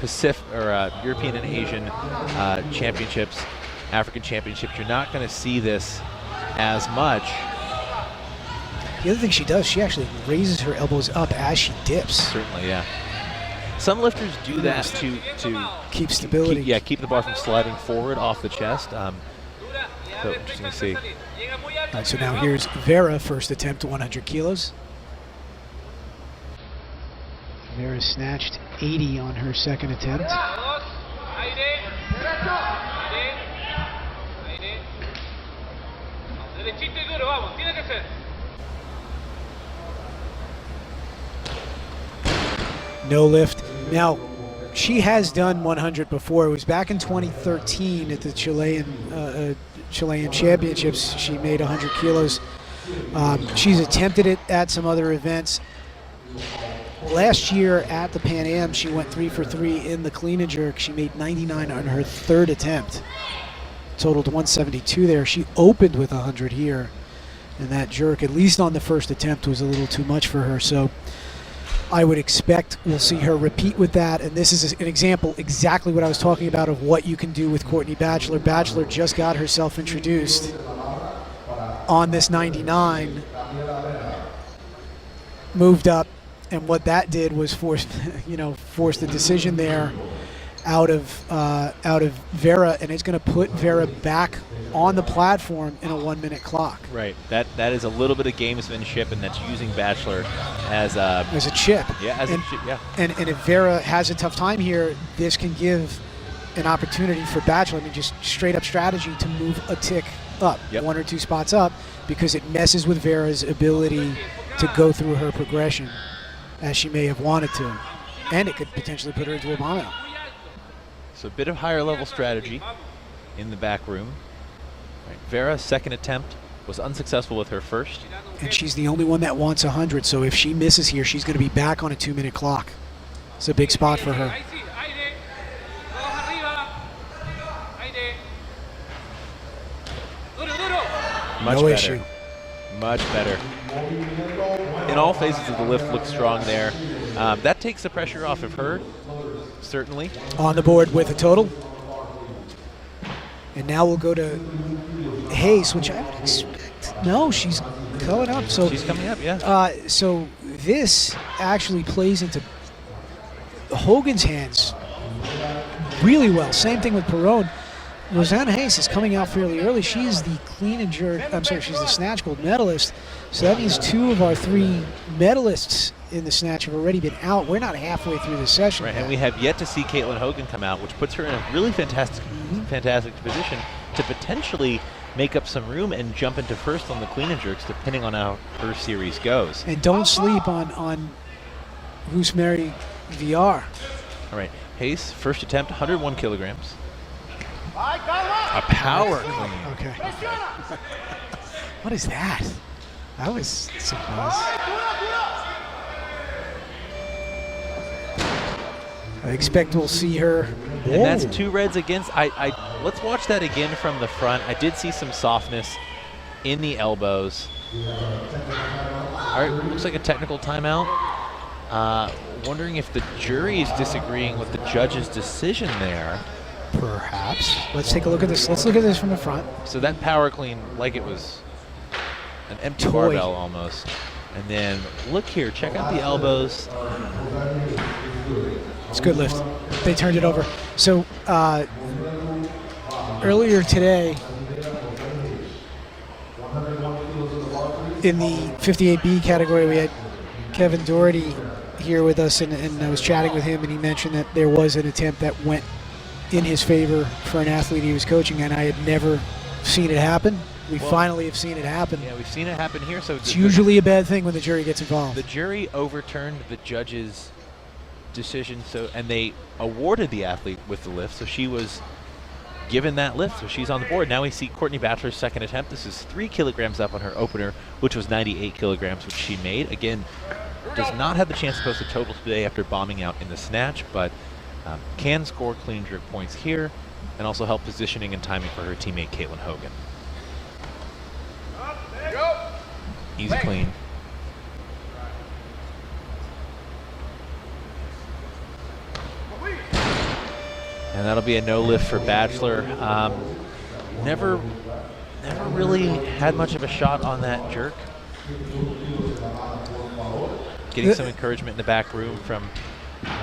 Pacific, or European and Asian championships, African championships. You're not going to see this as much. The other thing she does, she actually raises her elbows up as she dips. Certainly, yeah. Some lifters do that to keep stability. Keep the bar from sliding forward off the chest. So interesting to see. All right, so now here's Vera, first attempt to 100 kilos. Vera snatched 80 on her second attempt. No lift. Now, she has done 100 before. It was back in 2013 at the Chilean Championships. She made 100 kilos. She's attempted it at some other events. Last year at the Pan Am, she went 3 for 3 in the clean and jerk. She made 99 on her third attempt. Totaled 172 there. She opened with 100 here. And that jerk, at least on the first attempt, was a little too much for her. So I would expect we'll see her repeat with that. And this is an example, exactly what I was talking about, of what you can do with Courtney Batchelor. Batchelor just got herself introduced on this 99, moved up, and what that did was force the decision there out of Vera, and it's going to put Vera back on the platform in a 1-minute clock. Right. That is a little bit of gamesmanship, and that's using Batchelor as a chip. Yeah, as a chip. Yeah. And if Vera has a tough time here, this can give an opportunity for Batchelor. I mean, just straight up strategy to move a tick up, 1 or 2 spots up, because it messes with Vera's ability to go through her progression as she may have wanted to, and it could potentially put her into a bomb out. So a bit of higher level strategy in the back room. Right. Vera's second attempt was unsuccessful with her first. And she's the only one that wants 100, so if she misses here, she's going to be back on a 2-minute clock. It's a big spot for her. Much no better. issue. Much better. In all phases of the lift, looks strong there. That takes the pressure off of her, certainly. On the board with a total. And now we'll go to Hayes, which I would expect. No, she's coming up. So she's coming up, yeah. So this actually plays into Hogan's hands really well. Same thing with Perron. Rosanna Hayes is coming out fairly early. She is the clean and jerk, she's the Snatch gold medalist. So that means 2 of our 3 medalists in the Snatch have already been out. We're not halfway through the session. Right, and we have yet to see Caitlin Hogan come out, which puts her in a really fantastic position to potentially make up some room and jump into first on the clean and jerks, depending on how her series goes. And don't sleep on Rosemary VR. All right, Hayes, first attempt, 101 kilograms. A power clean. Okay. What is that? I was surprised. I expect we'll see her. And that's 2 reds against. Let's watch that again from the front. I did see some softness in the elbows. All right, looks like a technical timeout. Wondering if the jury is disagreeing with the judge's decision there. Perhaps. Let's take a look at this. Let's look at this from the front. So that power clean, like it was an empty barbell almost. And then look here, check out the elbows. It's a good lift. They turned it over. So earlier today, in the 58B category, we had Kevin Doherty here with us, and I was chatting with him, and he mentioned that there was an attempt that went in his favor for an athlete he was coaching, and I had never seen it happen. We finally have seen it happen. Yeah, we've seen it happen here. So it's usually a bad thing when the jury gets involved. The jury overturned the judge's decision, and they awarded the athlete with the lift, so she was given that lift, so she's on the board. Now we see Courtney Batchelor's second attempt. This is 3 kilograms up on her opener, which was 98 kilograms, which she made. Again, does not have the chance to post a total today after bombing out in the snatch, but can score clean and jerk points here, and also help positioning and timing for her teammate Caitlin Hogan. Easy clean. And that'll be a no lift for Bachelor. Never really had much of a shot on that jerk. Getting some encouragement in the back room from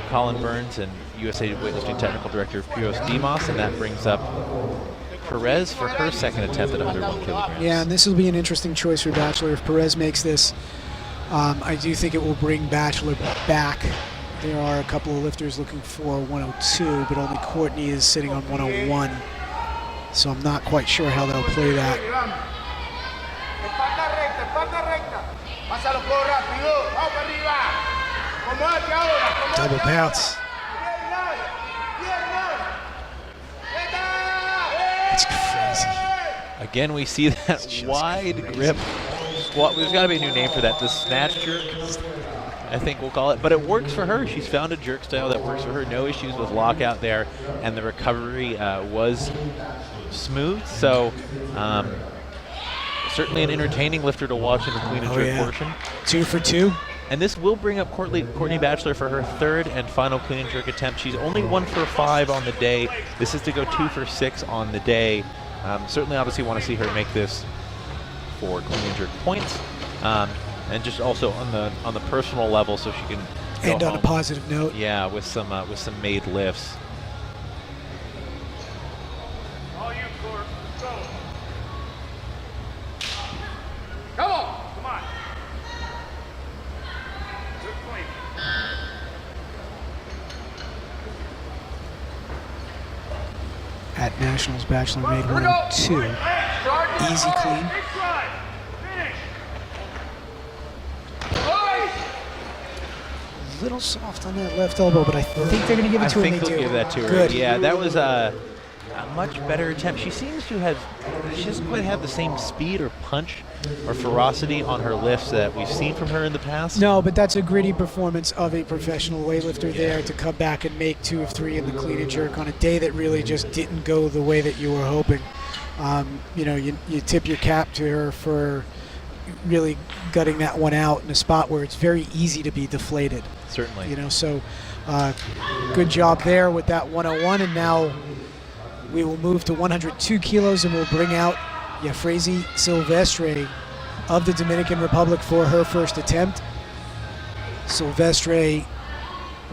Colin Burns and USA Weightlifting Technical Director Piros Dimos, and that brings up Perez for her second attempt at 101 kilograms. Yeah, and this will be an interesting choice for Bachelor. If Perez makes this, I do think it will bring Bachelor back. There are a couple of lifters looking for 102, but only Courtney is sitting on 101. So I'm not quite sure how they'll play that. Double bounce. It's crazy. Again, we see that wide grip squat. There's got to be a new name for that. The snatch jerk, I think we'll call it. But it works for her. She's found a jerk style that works for her. No issues with lockout there, and the recovery was smooth. So certainly an entertaining lifter to watch in the clean and jerk portion. 2 for 2. And this will bring up Courtney Bachelor for her third and final clean and jerk attempt. She's only 1 for 5 on the day. This is to go 2 for 6 on the day. Certainly, obviously, want to see her make this for clean and jerk points, and just also on the personal level, so she can go And on home. a positive note. Yeah, with some made lifts. Come on. Good point. At Nationals, Bachelor made 102. Easy clean. A little soft on that left elbow, but I think they're going to give it to her. I think they'll give that to her. Good. Yeah, that was a much better attempt. She seems to have, she doesn't quite have the same speed or punch or ferocity on her lifts that we've seen from her in the past. No, but that's a gritty performance of a professional weightlifter there to come back and make 2 of 3 in the clean and jerk on a day that really just didn't go the way that you were hoping. You know, you tip your cap to her for really gutting that one out in a spot where it's very easy to be deflated. Certainly. You know, so good job there with that 101, and now we will move to 102 kilos and we'll bring out Yafrezi Silvestre of the Dominican Republic for her first attempt. Silvestre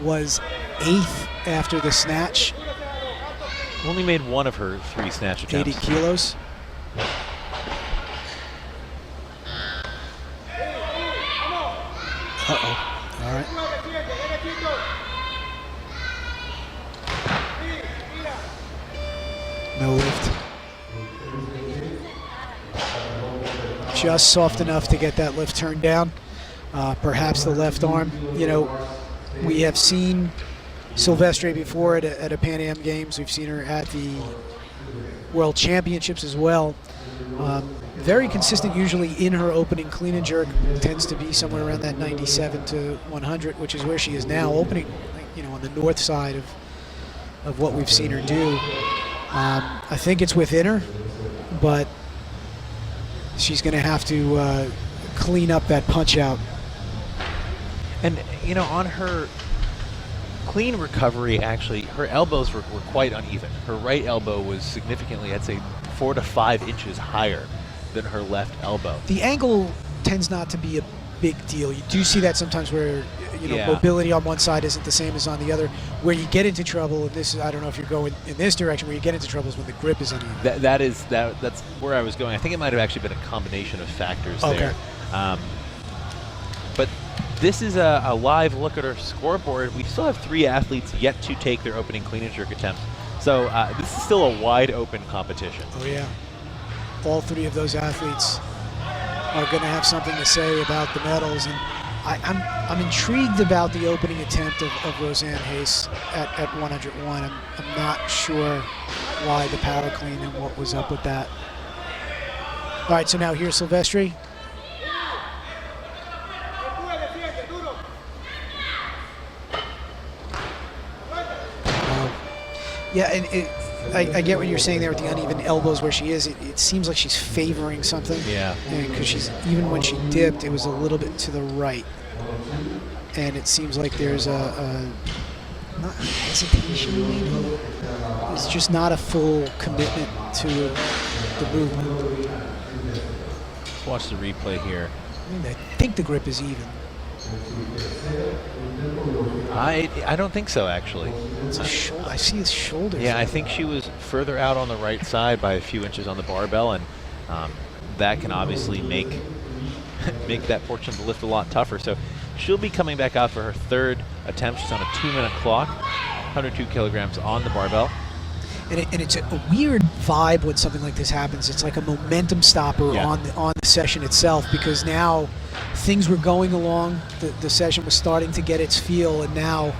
was 8th after the snatch, Only made 1 of her 3 snatch attempts. 80 kilos. Uh-oh. All right. No lift. Just soft enough to get that lift turned down. Perhaps the left arm. You know, we have seen Silvestre before at a Pan Am Games. We've seen her at the World Championships as well. Very consistent usually in her opening clean and jerk. Tends to be somewhere around that 97 to 100, which is where she is now, opening, you know, on the north side of what we've seen her do. I think it's within her, but she's going to have to clean up that punch out. And, you know, on her clean recovery, actually, her elbows were quite uneven. Her right elbow was significantly, I'd say, 4 to 5 inches higher than her left elbow. The angle tends not to be a big deal. You do see that sometimes where, you know, Yeah. mobility on one side isn't the same as on the other. Where you get into trouble, and this is, I don't know if you're going in this direction, where you get into trouble is when the grip is uneven. That's where I was going. I think it might have actually been a combination of factors there. But this is a live look at our scoreboard. We still have 3 athletes yet to take their opening clean and jerk attempts. So this is still a wide open competition. Oh yeah. All 3 of those athletes are going to have something to say about the medals, and I'm intrigued about the opening attempt of Roseanne Hayes at 101. I'm not sure why the power clean and what was up with that. All right, so now here's Silvestre. Yeah, and I get what you're saying there with the uneven elbows where she is. It seems like she's favoring something. Yeah. Because even when she dipped, it was a little bit to the right. And it seems like there's a not hesitation maybe. It's just not a full commitment to the movement. Let's watch the replay here. I think the grip is even. I don't think so, actually. It's a shoulder. I see his shoulder. Yeah, I think she was further out on the right side by a few inches on the barbell, and that can obviously make that portion of the lift a lot tougher. So she'll be coming back out for her third attempt. She's on a 2-minute clock, 102 kilograms on the barbell. And it's a weird vibe when something like this happens. It's like a momentum stopper on the session itself, because now things were going along. The session was starting to get its feel, and now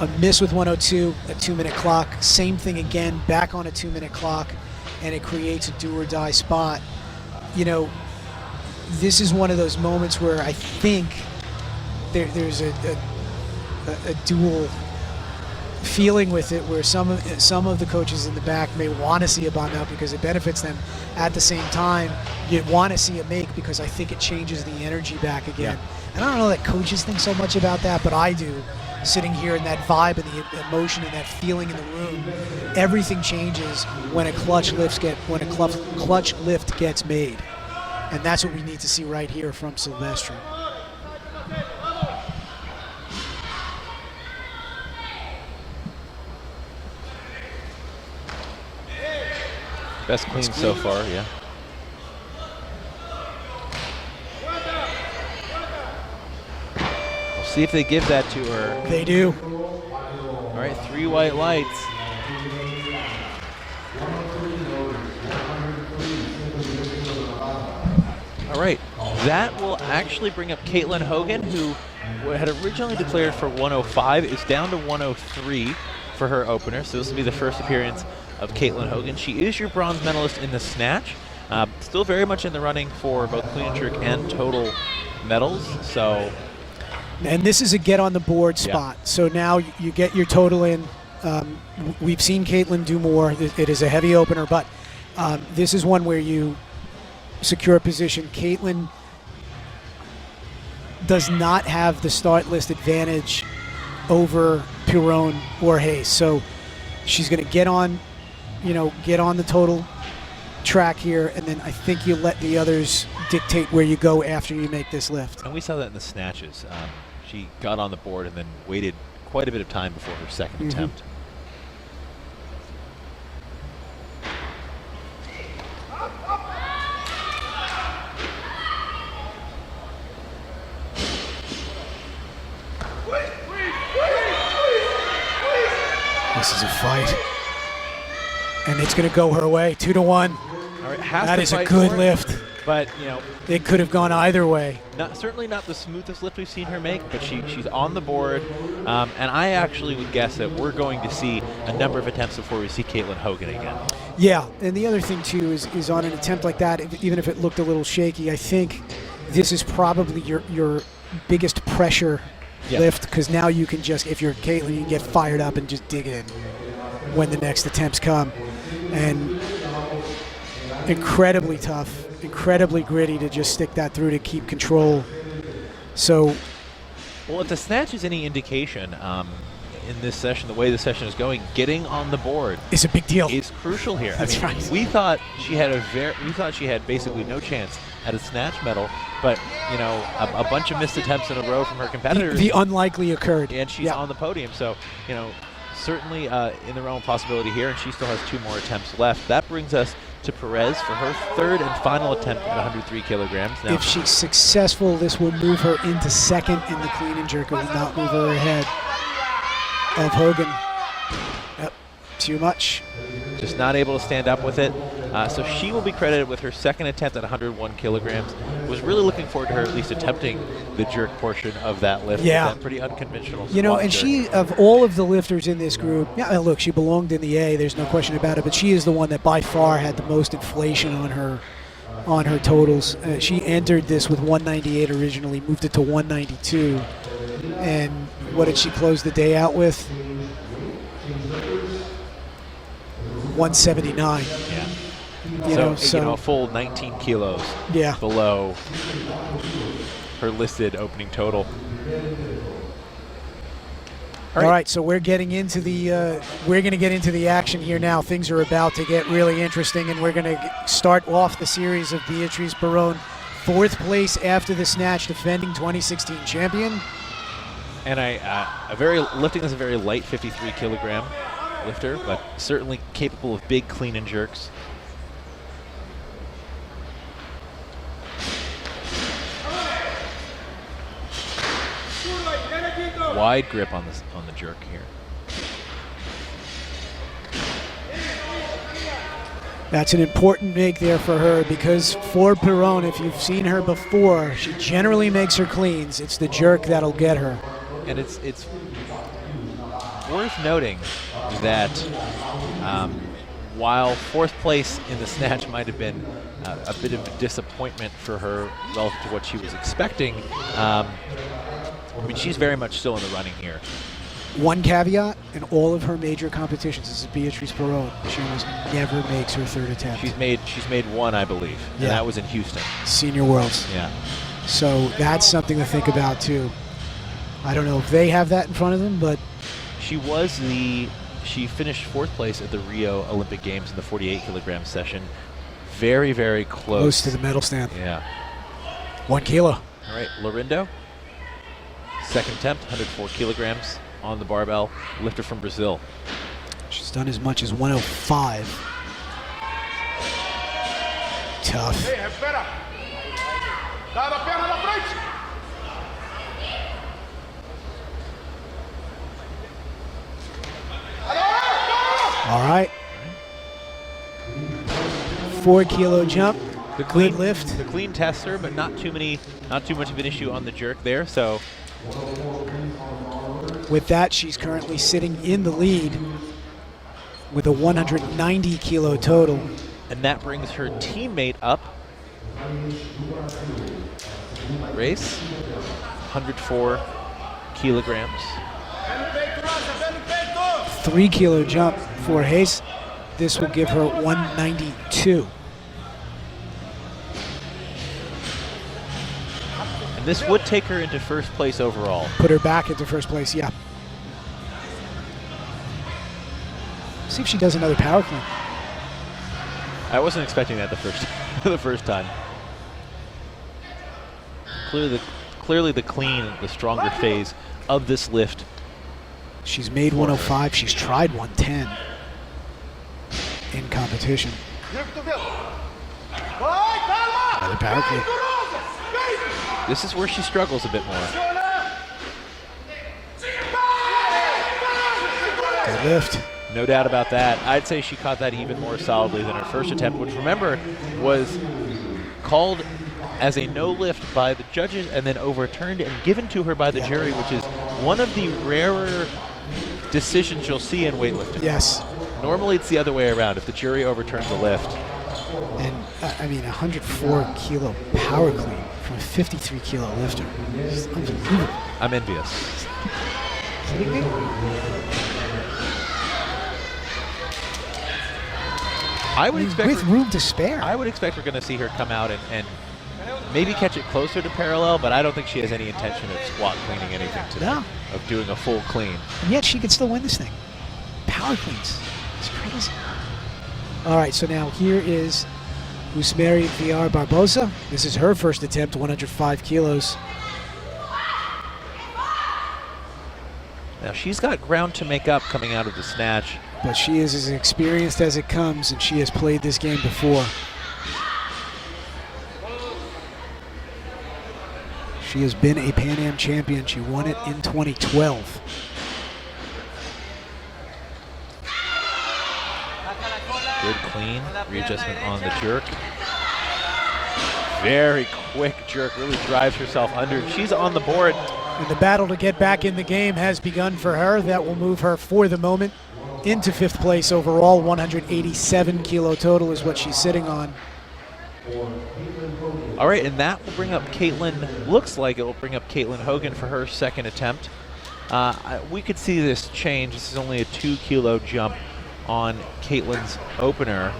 a miss with 102, a 2-minute clock, same thing again, back on a 2-minute clock, and it creates a do or die spot. You know, this is one of those moments where I think there's a dual feeling with it, where some of the coaches in the back may want to see a bomb out because it benefits them. At the same time, you'd want to see a make because I think it changes the energy back again. And I don't know that coaches think so much about that, but I do. Sitting here in that vibe and the emotion and that feeling in the room, everything changes when a clutch lift gets made, and that's what we need to see right here from Silvestri. Best clean so far, yeah. We'll see if they give that to her. They do. All right, 3 white lights. All right, that will actually bring up Caitlin Hogan, who had originally declared for 105, is down to 103 for her opener. So this will be the first appearance of Caitlin Hogan. She is your bronze medalist in the snatch. Still very much in the running for both clean and jerk and total medals. So, and this is a get on the board spot. So now you get your total in. We've seen Caitlin do more. It is a heavy opener, but this is one where you secure a position. Caitlin does not have the start list advantage over Pirone or Hayes. So she's going to get on the total track here, and then I think you let the others dictate where you go after you make this lift. And we saw that in the snatches. She got on the board and then waited quite a bit of time before her second attempt. This is a fight, and it's going to go her way, 2-1. All right, that is a good lift. But, you know, it could have gone either way. Certainly not the smoothest lift we've seen her make, but she's on the board. And I actually would guess that we're going to see a number of attempts before we see Caitlin Hogan again. Yeah, and the other thing, too, is on an attempt like that, even if it looked a little shaky, I think this is probably your biggest pressure lift, because now you can just, if you're Caitlin, you can get fired up and just dig in when the next attempts come. And incredibly tough, incredibly gritty to just stick that through to keep control. So, well, if the snatch is any indication, in this session, the way the session is going, getting on the board is a big deal. It's crucial here. That's right. We thought she had basically no chance at a snatch medal, but you know, a bunch of missed attempts in a row from her competitors. The unlikely occurred, and she's on the podium. So, you know, certainly in the realm of possibility here, and she still has 2 more attempts left. That brings us to Perez for her third and final attempt at 103 kilograms. Now, if she's successful, this will move her into second in the clean and jerk. It will not move her ahead of Hogan. Yep, too much. Just not able to stand up with it. So she will be credited with her second attempt at 101 kilograms. Was really looking forward to her at least attempting the jerk portion of that lift. Yeah. That pretty unconventional. You know, and jerk. she, of all of the lifters in this group, yeah, look, she belonged in the A, there's no question about it, but she is the one that by far had the most inflation on her totals. She entered this with 198 originally, moved it to 192. And what did she close the day out with? 179. Yeah. So, a full 19 kilos yeah. below her listed opening total. All right, so we're getting into the we're going to get into the action here now. Things are about to get really interesting, and we're going to start off the series of Beatriz Perón, 4th place after the snatch, defending 2016 champion. And lifting is a very light 53 kilogram lifter, but certainly capable of big clean and jerks. Wide grip on the jerk here. That's an important make there for her, because for Perón, if you've seen her before, she generally makes her cleans. It's the jerk that'll get her. And it's worth noting that while 4th place in the snatch might have been a bit of a disappointment for her relative to what she was expecting, I mean, she's very much still in the running here. One caveat, in all of her major competitions, this is Beatriz Perón, she almost never makes her 3rd attempt. She's made one, I believe, and that was in Houston. Senior Worlds. Yeah. So that's something to think about too. I don't know if they have that in front of them, but She finished 4th place at the Rio Olympic Games in the 48 kilogram session. Very, very close to the medal stand. Yeah. 1 kilo. All right, Lorindo. 2nd attempt, 104 kilograms on the barbell. Lifter from Brazil. She's done as much as 105. Tough. Hey, espera. Dá a perna na frente. All right. 4 kilo jump. The clean Good lift. The clean tester, but not too much of an issue on the jerk there. So with that, she's currently sitting in the lead with a 190 kilo total. And that brings her teammate up. Race, 104 kilograms. 3 kilo jump for Hayes. This will give her 192. And this would take her into 1st place overall. Put her back into 1st place, yeah. See if she does another power clean. I wasn't expecting that the first time. Clearly the clean, the stronger phase of this lift. She's made 105. She's tried 110 in competition. Another power clean. This is where she struggles a bit more. Good lift. No doubt about that. I'd say she caught that even more solidly than her first attempt, which, remember, was called as a no lift by the judges and then overturned and given to her by the jury, which is one of the rarer decisions you'll see in weightlifting. Yes. Normally it's the other way around, if the jury overturns a lift. And, I mean, 104 kilo power clean from a 53 kilo lifter. It's unbelievable. I'm envious. Kidding me? I would expect with room to spare. I would expect we're going to see her come out and maybe catch it closer to parallel, but I don't think she has any intention of squat cleaning anything today. No. Of doing a full clean. And yet she could still win this thing. Power cleans. It's crazy. All right, so now here is Usmeri VR Barbosa. This is her first attempt, 105 kilos. Now she's got ground to make up coming out of the snatch. But she is as experienced as it comes, and she has played this game before. She has been a Pan Am champion. She won it in 2012. Good clean, readjustment on the jerk. Very quick jerk, really drives herself under. She's on the board. And the battle to get back in the game has begun for her. That will move her for the moment into 5th place overall. 187 kilo total is what she's sitting on. All right, and that will bring up Caitlin, looks like it will bring up Caitlin Hogan for her second attempt. We could see this change. This is only a 2 kilo jump on Caitlin's opener.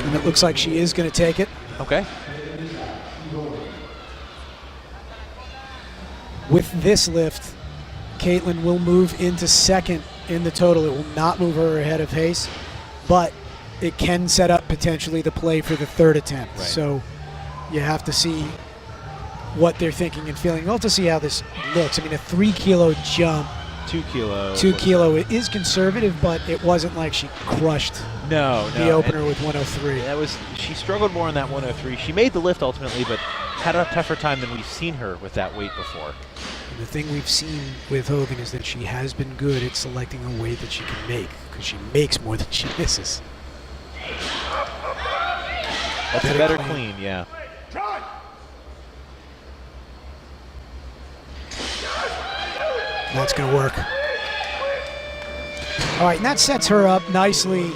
And it looks like she is going to take it. Okay. With this lift, Caitlin will move into second in the total. It will not move her ahead of Hayes, but it can set up potentially the play for the third attempt. Right. So you have to see what they're thinking and feeling. We'll have to see how this looks. I mean, a 3 kilo jump. 2 kilo. 2 kilo. It is conservative, but it wasn't like she crushed the opener with 103. That was, she struggled more on that 103. She made the lift ultimately, but had a tougher time than we've seen her with that weight before. And the thing we've seen with Hogan is that she has been good at selecting a weight that she can make, because she makes more than she misses. That's a better clean, yeah. That's going to work. All right, and that sets her up nicely.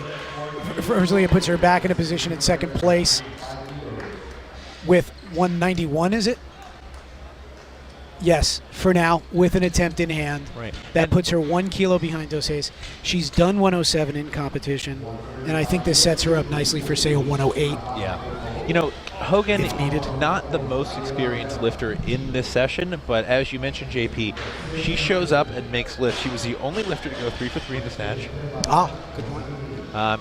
Firstly, it puts her back in a position in second place with 191, is it? Yes, for now, with an attempt in hand. Right. That puts her 1 kilo behind Dos Hayes. She's done 107 in competition, and I think this sets her up nicely for, say, a 108. Yeah. You know, Hogan, If needed. not the most experienced lifter in this session, but as you mentioned, JP, she shows up and makes lifts. She was the only lifter to go 3 for 3 in the snatch. Ah, good point.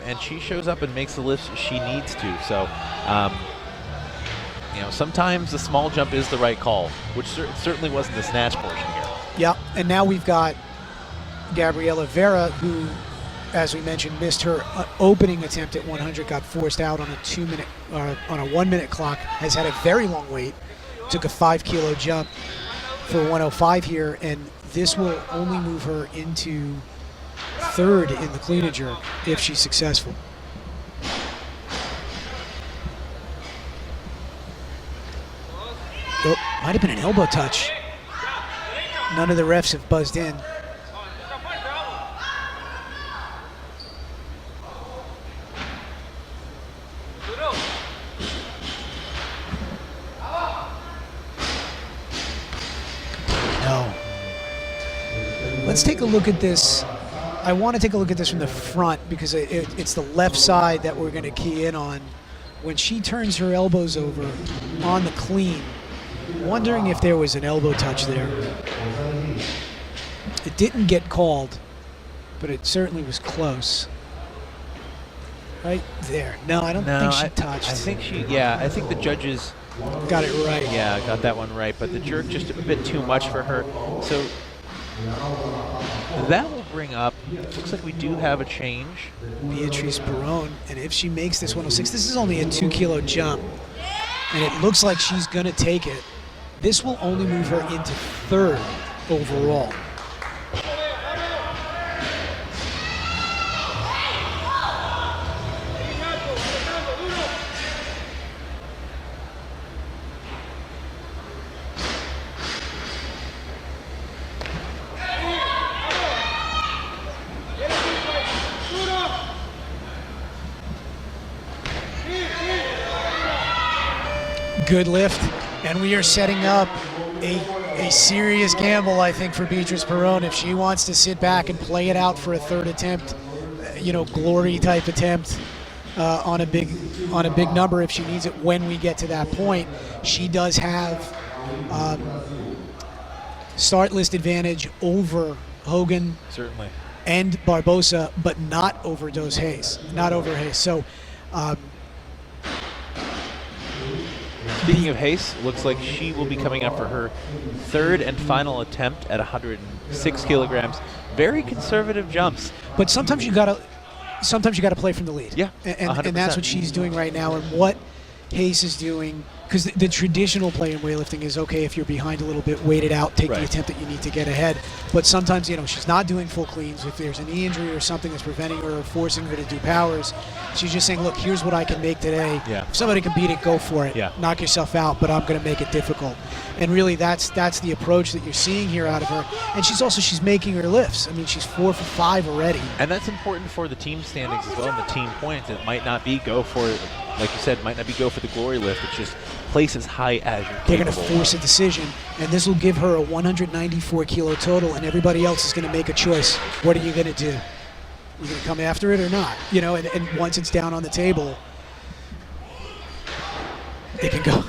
And she shows up and makes the lifts she needs to. So, you know, sometimes the small jump is the right call, which certainly wasn't the snatch portion here. Yeah, and now we've got Gabriela Vera, who, as we mentioned, missed her opening attempt at 100, got forced out on a 1 minute clock, has had a very long wait, took a 5 kilo jump for 105 here, and this will only move her into third in the clean and jerk if she's successful. Oh, might have been an elbow touch. None of the refs have buzzed in. No. Let's take a look at this. I want to take a look at this from the front because it's the left side that we're going to key in on. When she turns her elbows over on the clean, wondering if there was an elbow touch there. It didn't get called, but it certainly was close. Right there. No, I don't think she touched. I think I think the judges got it right. Yeah, got that one right, but the jerk just a bit too much for her. So that will bring up, looks like we do have a change. Beatrice Perron, and if she makes this 106, this is only a 2 kilo jump, and it looks like she's gonna take it. This will only move her into third overall. Good lift, and we are setting up a serious gamble, I think, for Beatrice Perron if she wants to sit back and play it out for a third attempt, glory type attempt on a big number if she needs it when we get to that point. She does have start list advantage over Hogan, certainly, and Barbosa, but not over Dos Hayes, not over Hayes. So. Speaking of Hayes, looks like she will be coming up for her third and final attempt at 106 kilograms. Very conservative jumps. But sometimes you gotta play from the lead. Yeah, and that's what she's doing right now. And what Hayes is doing, because the traditional play in weightlifting is, okay, if you're behind a little bit, wait it out, take the attempt that you need to get ahead. But sometimes, she's not doing full cleans. If there's a knee injury or something that's preventing her or forcing her to do powers, she's just saying, look, here's what I can make today. Yeah. If somebody can beat it, go for it. Yeah. Knock yourself out, but I'm going to make it difficult. And really, that's the approach that you're seeing here out of her. And she's making her lifts. I mean, she's 4 for 5 already. And that's important for the team standings as well, and the team points. It might not be go for, like you said, might not be go for the glory lift. It's just place as high as you're capable. They're going to force a decision, and this will give her a 194 kilo total, and everybody else is going to make a choice. What are you going to do? You gonna come after it or not? You know, and once it's down on the table, it can go.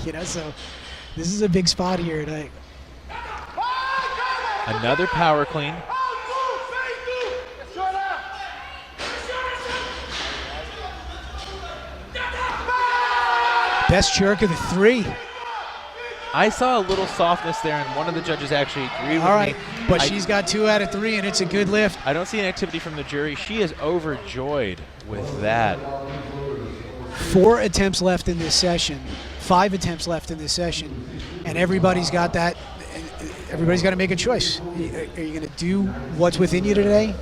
You know, so this is a big spot here tonight. Another power clean. Best jerk of the 3. I saw a little softness there, and one of the judges actually agreed with All right, me. but she's got 2 out of 3, and it's a good lift. I don't see an activity from the jury. She is overjoyed with that. 4 attempts left in this session, 5 attempts left in this session, and everybody's got that. Everybody's got to make a choice. Are you going to do what's within you today?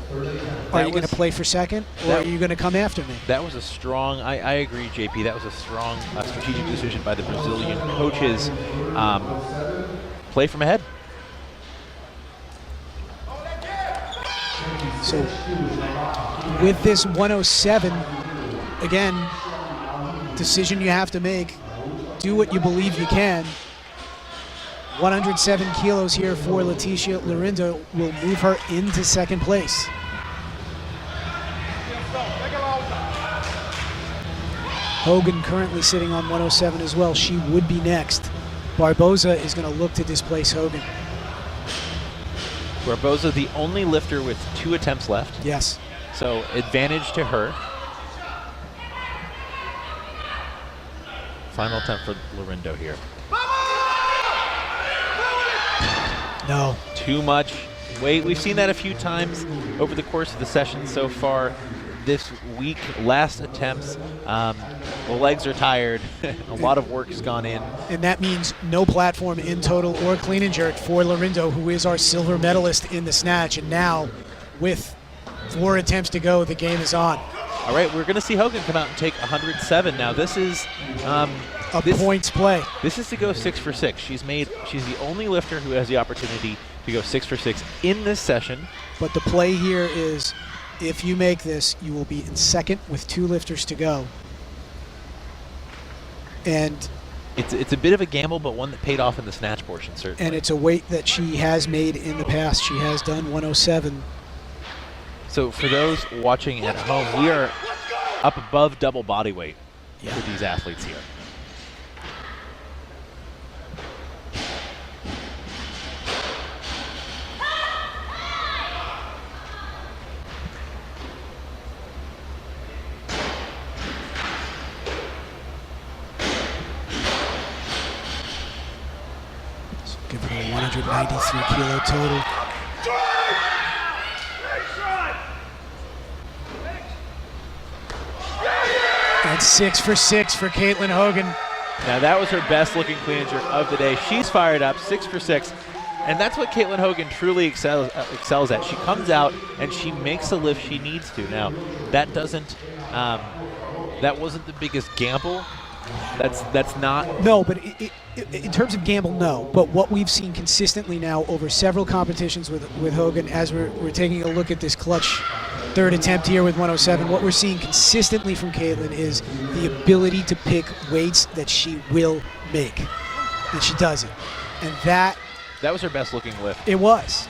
Are you going to play for second, or are you going to come after me? That was a strong, I agree, JP, that was a strong strategic decision by the Brazilian coaches. Play from ahead. So with this 107, again, decision you have to make. Do what you believe you can. 107 kilos here for Leticia Lorindo will move her into second place. Hogan currently sitting on 107 as well. She would be next. Barboza is going to look to displace Hogan. Barboza, the only lifter with 2 attempts left. Yes. So advantage to her. Final attempt for Lorindo here. No. Too much weight. We've seen that a few times over the course of the session so far this week. Last attempts, the legs are tired. A lot of work has gone in. And that means no platform in total or clean and jerk for Lorindo, who is our silver medalist in the snatch. And now, with 4 attempts to go, the game is on. All right, we're going to see Hogan come out and take 107. Now, this is points play. This is to go 6 for 6. She's the only lifter who has the opportunity to go 6 for 6 in this session. But the play here is, if you make this, you will be in second with 2 lifters to go. And it's a bit of a gamble, but one that paid off in the snatch portion, certainly. And it's a weight that she has made in the past. She has done 107. So for those watching at home, we are up above double body weight for these athletes here. Give her a 193 kilo total. And 6 for 6 for Caitlin Hogan. Now that was her best looking clean and jerk of the day. She's fired up, 6 for 6. And that's what Caitlin Hogan truly excels at. She comes out and she makes the lift she needs to. Now, that wasn't the biggest gamble. That's not. No, but in terms of gamble, no. But what we've seen consistently now over several competitions with Hogan, as we're taking a look at this clutch 3rd attempt here with 107, what we're seeing consistently from Caitlin is the ability to pick weights that she will make. And she does it. And that was her best looking lift. It was.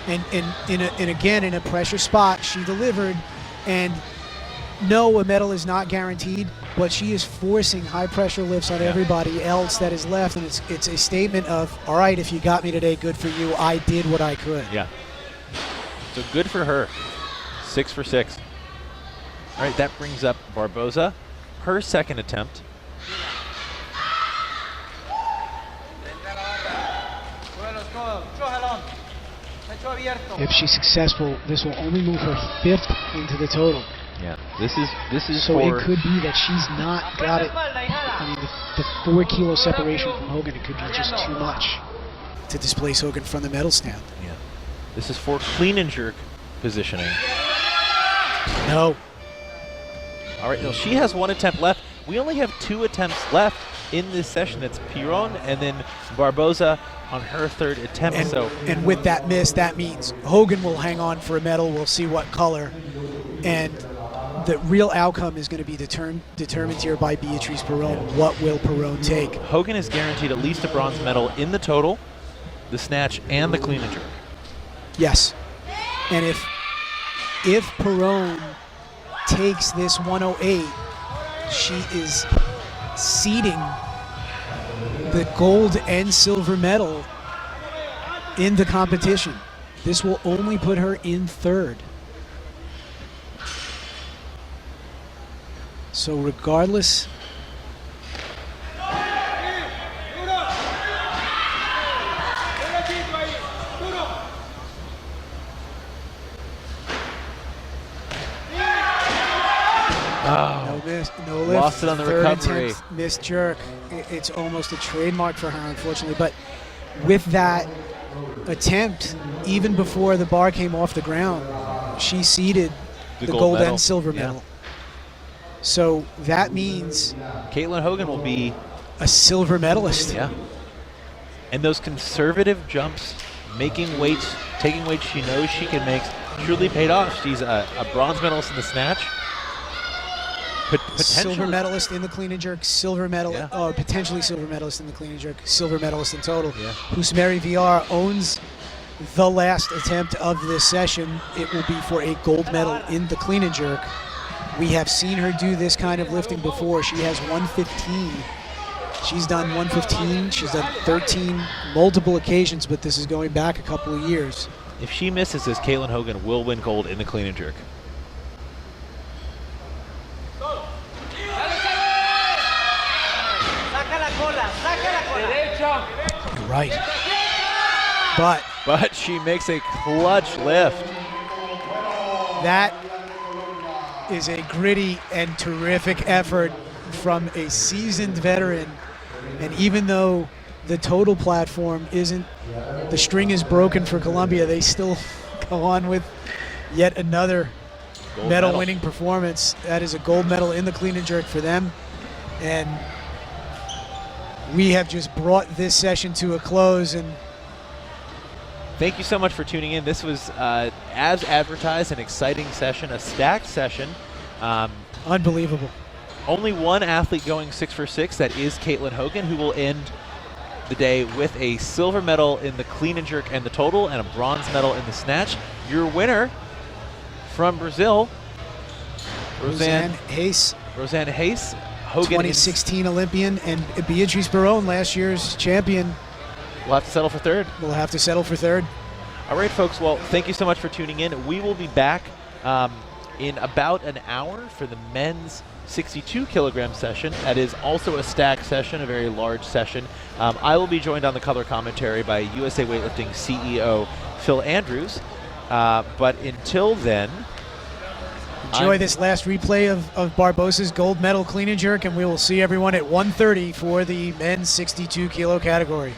And again, in a pressure spot, she delivered. And no, a medal is not guaranteed, but she is forcing high pressure lifts on everybody else that is left, and it's a statement of, all right, if you got me today, good for you. I did what I could. Yeah. So good for her. 6 for 6. All right, that brings up Barboza, her 2nd attempt. If she's successful, this will only move her 5th into the total. Yeah, this is so for, it could be that she's not got it. I mean, the 4 kilo separation from Hogan, it could be just too much to displace Hogan from the medal stand. Yeah, this is for clean and jerk positioning. No. All right, no, she has 1 attempt left. We only have 2 attempts left in this session. It's Piron and then Barboza on her 3rd attempt. And with that miss, that means Hogan will hang on for a medal. We'll see what color. And the real outcome is going to be determined here by Beatrice Perron. Yeah. What will Perron take? Hogan is guaranteed at least a bronze medal in the total, the snatch, and the clean and jerk. Yes. And if if Perone takes this 108, she is ceding the gold and silver medal in the competition. This will only put her in third. So regardless, no lift. Lost it on the Third recovery. attempt, missed jerk. It's almost a trademark for her, unfortunately. But with that attempt, even before the bar came off the ground, she ceded the gold medal. and silver Yeah. medal. So that means Caitlin Hogan will be, a silver medalist. yeah. And those conservative jumps, making weights, taking weights she knows she can make, truly paid off. She's a bronze medalist in the snatch. Silver medalist in the clean and jerk, silver medal, Yeah. or potentially silver medalist in the clean and jerk, silver medalist in total. Yeah. Husmeri VR owns the last attempt of this session. It will be for a gold medal in the clean and jerk. We have seen her do this kind of lifting before. She has 115. She's done 115. She's done 13 multiple occasions, but this is going back a couple of years. If she misses this, Caitlin Hogan will win gold in the clean and jerk. You're right. But She makes a clutch lift. that is a gritty and terrific effort from a seasoned veteran. And even though the total platform isn't, the string is broken for Columbia, they still go on with yet another Gold medal winning performance. That is a gold medal in the clean and jerk for them. And we have just brought this session to a close. And Thank you so much for tuning in. This was, as advertised, an exciting session, a stacked session. unbelievable. Only one athlete going 6 for 6. That is Caitlin Hogan, who will end the day with a silver medal in the clean and jerk and the total, and a bronze medal in the snatch. Your winner from Brazil, Roseanne Hayes, Hogan 2016 Olympian, and Beatrice Barone, last year's champion, will have to settle for third. will have to settle for third. All right, folks. Well, thank you so much for tuning in. We will be back in about an hour for the men's 62 kilogram session. That is also a stack session, a very large session. I will be joined on the color commentary by USA Weightlifting CEO Phil Andrews. But until then, Enjoy this last replay of Barbosa's gold medal clean and jerk, and we will see everyone at 1:30 for the men's 62 kilo category.